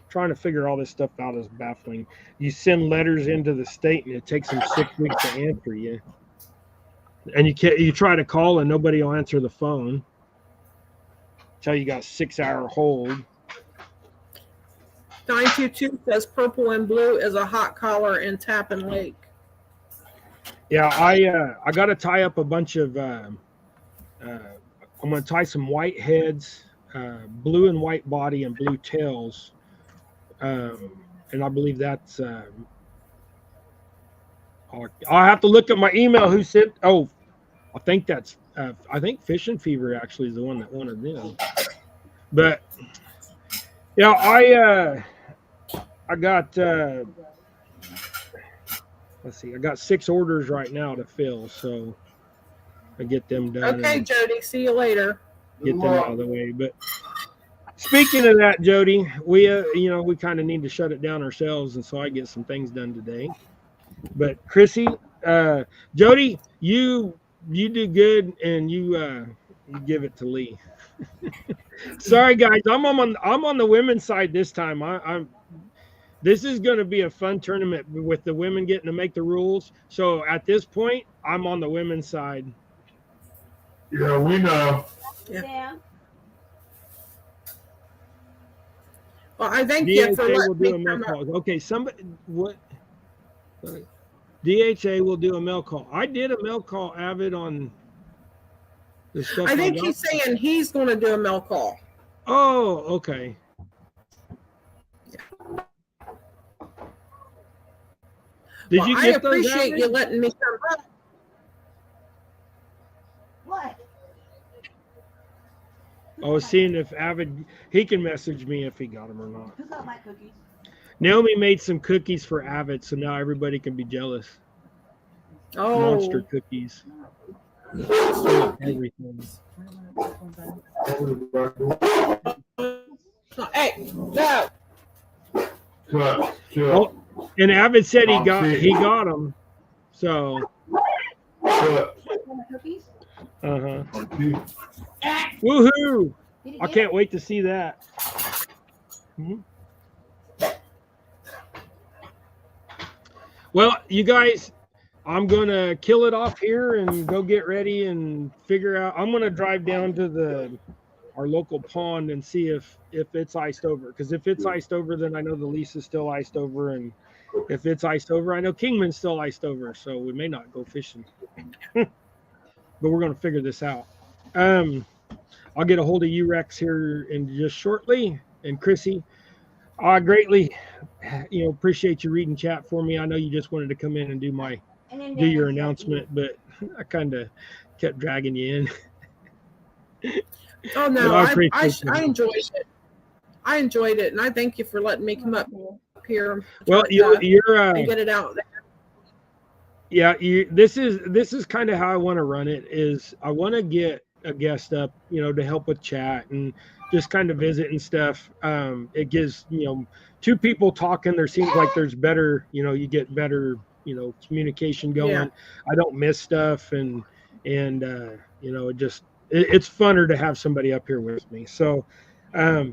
Speaker 1: Trying to figure all this stuff out is baffling. You send letters into the state and it takes them 6 weeks to answer you. And you try to call and nobody will answer the phone. Tell you got a 6-hour hold.
Speaker 3: 922 says purple and blue is a hot collar in Tappan Lake.
Speaker 1: Yeah, I got to tie up a bunch of. I'm going to tie some white heads, blue and white body, and blue tails. And I believe that's. I'll have to look at my email. Who sent? Oh, I think that's. I think Fish and Fever actually is the one that wanted them. But yeah, I got. Let's see. I got 6 orders right now to fill, so I get them done.
Speaker 3: Okay, Jody. See you later.
Speaker 1: Get them out of the way, but. Speaking of that, Jody, we we kind of need to shut it down ourselves, and so I get some things done today. But Chrissy, Jody, you do good, and you give it to Lee. Sorry, guys, I'm on the women's side this time. This is going to be a fun tournament with the women getting to make the rules. So at this point, I'm on the women's side.
Speaker 4: Yeah, we know.
Speaker 2: Yeah.
Speaker 3: Well, I thank you for letting me come up.
Speaker 1: Okay, what? DHA will do a mail call. I did a mail call, Avid, on The stuff
Speaker 3: I think
Speaker 1: got?
Speaker 3: he's saying he's going to do a mail call.
Speaker 1: Oh, okay. Did
Speaker 3: Well,
Speaker 1: you
Speaker 3: I
Speaker 1: get those?
Speaker 3: appreciate
Speaker 1: Avid?
Speaker 3: you letting me come up.
Speaker 2: What?
Speaker 1: I was seeing if Avid, he can message me if he got them or not.
Speaker 2: Who got my cookies?
Speaker 1: Naomi made some cookies for Avid, so now everybody can be jealous.
Speaker 3: Oh,
Speaker 1: Monster cookies. Everything.
Speaker 3: hey, no.
Speaker 1: Oh, and Avid said he got them. So.
Speaker 2: Cookies?
Speaker 1: Uh-huh. Woohoo! I can't wait to see that. Hmm? Well, you guys, I'm going to kill it off here and go get ready and figure out. I'm going to drive down to our local pond and see if it's iced over. Because if it's iced over, then I know the lease is still iced over. And if it's iced over, I know Kingman's still iced over. So we may not go fishing. But we're going to figure this out. I'll get a hold of you, Rex, here in just shortly. And Chrissy, I greatly, appreciate you reading chat for me. I know you just wanted to come in and do your announcement, but I kind of kept dragging you in.
Speaker 3: Oh no,
Speaker 1: I
Speaker 3: enjoyed it. I enjoyed it, and I thank you for letting me come up here.
Speaker 1: Well, you're
Speaker 3: and get it out there.
Speaker 1: Yeah, this is kind of how I want to run it. Is I want to get a guest up, to help with chat and just kind of visit and stuff. It gives two people talking. There seems like there's better, you get better, communication going.
Speaker 3: Yeah.
Speaker 1: I don't miss stuff, and it's funner to have somebody up here with me. So,
Speaker 3: I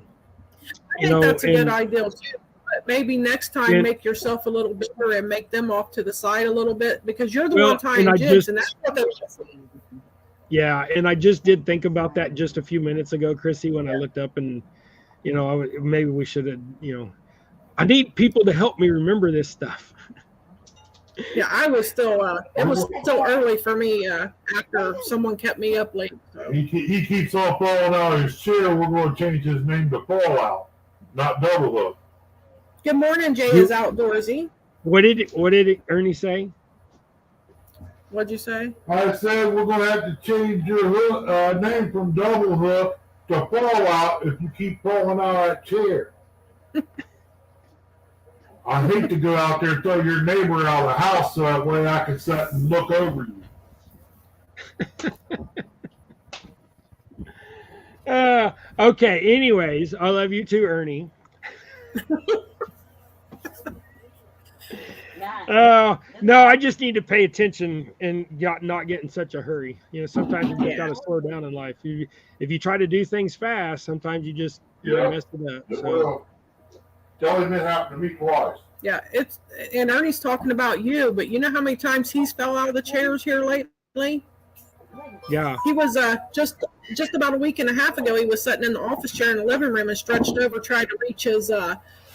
Speaker 3: think that's a good idea too. But maybe next time make yourself a little bigger and make them off to the side a little bit, because you're the one tying jigs, and that's what they're missing.
Speaker 1: Yeah, and I just did think about that just a few minutes ago, Chrissy, when I looked up and, maybe we should have, I need people to help me remember this stuff.
Speaker 3: Yeah, I was still, it was still early for me after someone kept me up late. So.
Speaker 4: He keeps on falling out of his chair. We're going to change his name to Fallout, not Double Hook.
Speaker 3: Good morning, Jay is outdoorsy.
Speaker 1: What did Ernie say?
Speaker 3: What'd you say?
Speaker 4: I said we're going to have to change your name from Double Hook to Fallout if you keep falling out of that chair. I hate to go out there and throw your neighbor out of the house so that way I can sit and look over you.
Speaker 1: Okay. Anyways, I love you too, Ernie. No, I just need to pay attention and not get in such a hurry. Sometimes you just got to slow down in life. If you try to do things fast, sometimes you just mess it up. So.
Speaker 4: Tell him it happened to me twice.
Speaker 3: Yeah, and Ernie's talking about you, but you know how many times he's fell out of the chairs here lately?
Speaker 1: Yeah.
Speaker 3: He was just about a week and a half ago, he was sitting in the office chair in the living room and stretched over trying to reach his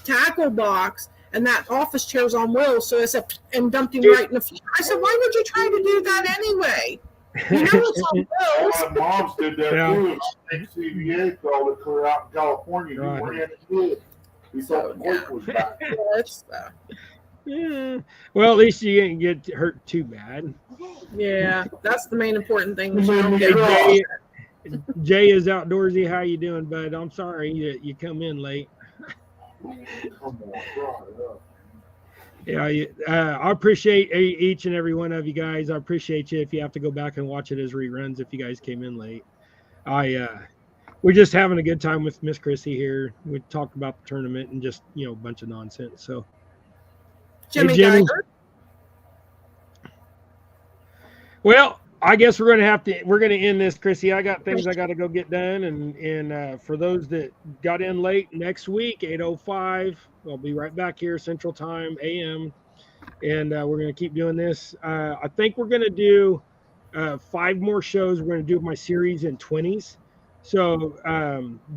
Speaker 3: tackle box, and that office chair's on wheels, so and dumped him right in the floor. I said, why would you try to do that anyway? You know it's on wheels.
Speaker 4: My mom's did that too. CVA called it clear out in California.
Speaker 1: Right.
Speaker 4: He ran it good. He thought the quake was back.
Speaker 1: Yeah. Well, at least you didn't get hurt too bad.
Speaker 3: Yeah, that's the main important thing.
Speaker 1: Jay is outdoorsy. How you doing, bud? I'm sorry you come in late. Yeah, I appreciate each and every one of you guys. I appreciate you if you have to go back and watch it as reruns if you guys came in late. We're just having a good time with Miss Chrissy here. We talked about the tournament and just a bunch of nonsense. So,
Speaker 3: Jimmy.
Speaker 1: Well, I guess we're gonna end this, Chrissy. I got things I got to go get done, and for those that got in late, next week 8:05, I'll be right back here Central Time AM, and we're gonna keep doing this. I think we're gonna do 5 more shows. We're gonna do my series in 20s. So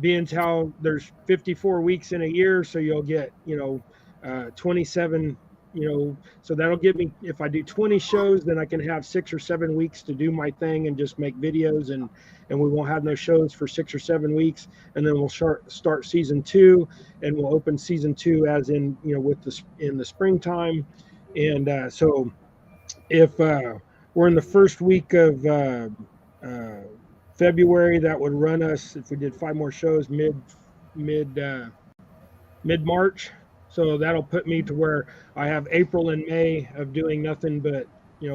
Speaker 1: being how there's 54 weeks in a year, so you'll get 27 so that'll give me, if I do 20 shows, then I can have 6 or 7 weeks to do my thing and just make videos, and we won't have no shows for 6 or 7 weeks, and then we'll start season 2, and we'll open season 2 as in, in the springtime. And so if we're in the first week of February, that would run us, if we did 5 more shows, mid-March. So that'll put me to where I have April and May of doing nothing but,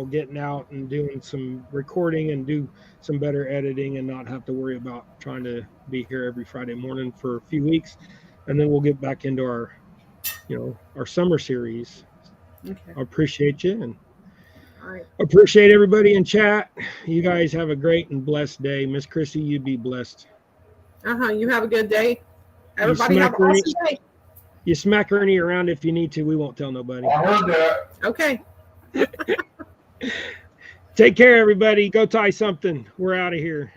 Speaker 1: getting out and doing some recording and do some better editing and not have to worry about trying to be here every Friday morning for a few weeks. And then we'll get back into our summer series.
Speaker 3: Okay.
Speaker 1: I appreciate you, and
Speaker 3: All right.
Speaker 1: appreciate everybody in chat. You guys have a great and blessed day. Miss Chrissy, you be blessed.
Speaker 3: You have a good day. Everybody have an awesome day.
Speaker 1: You smack Ernie around if you need to. We won't tell nobody.
Speaker 4: I heard that.
Speaker 3: Okay.
Speaker 1: Take care, everybody. Go tie something. We're out of here.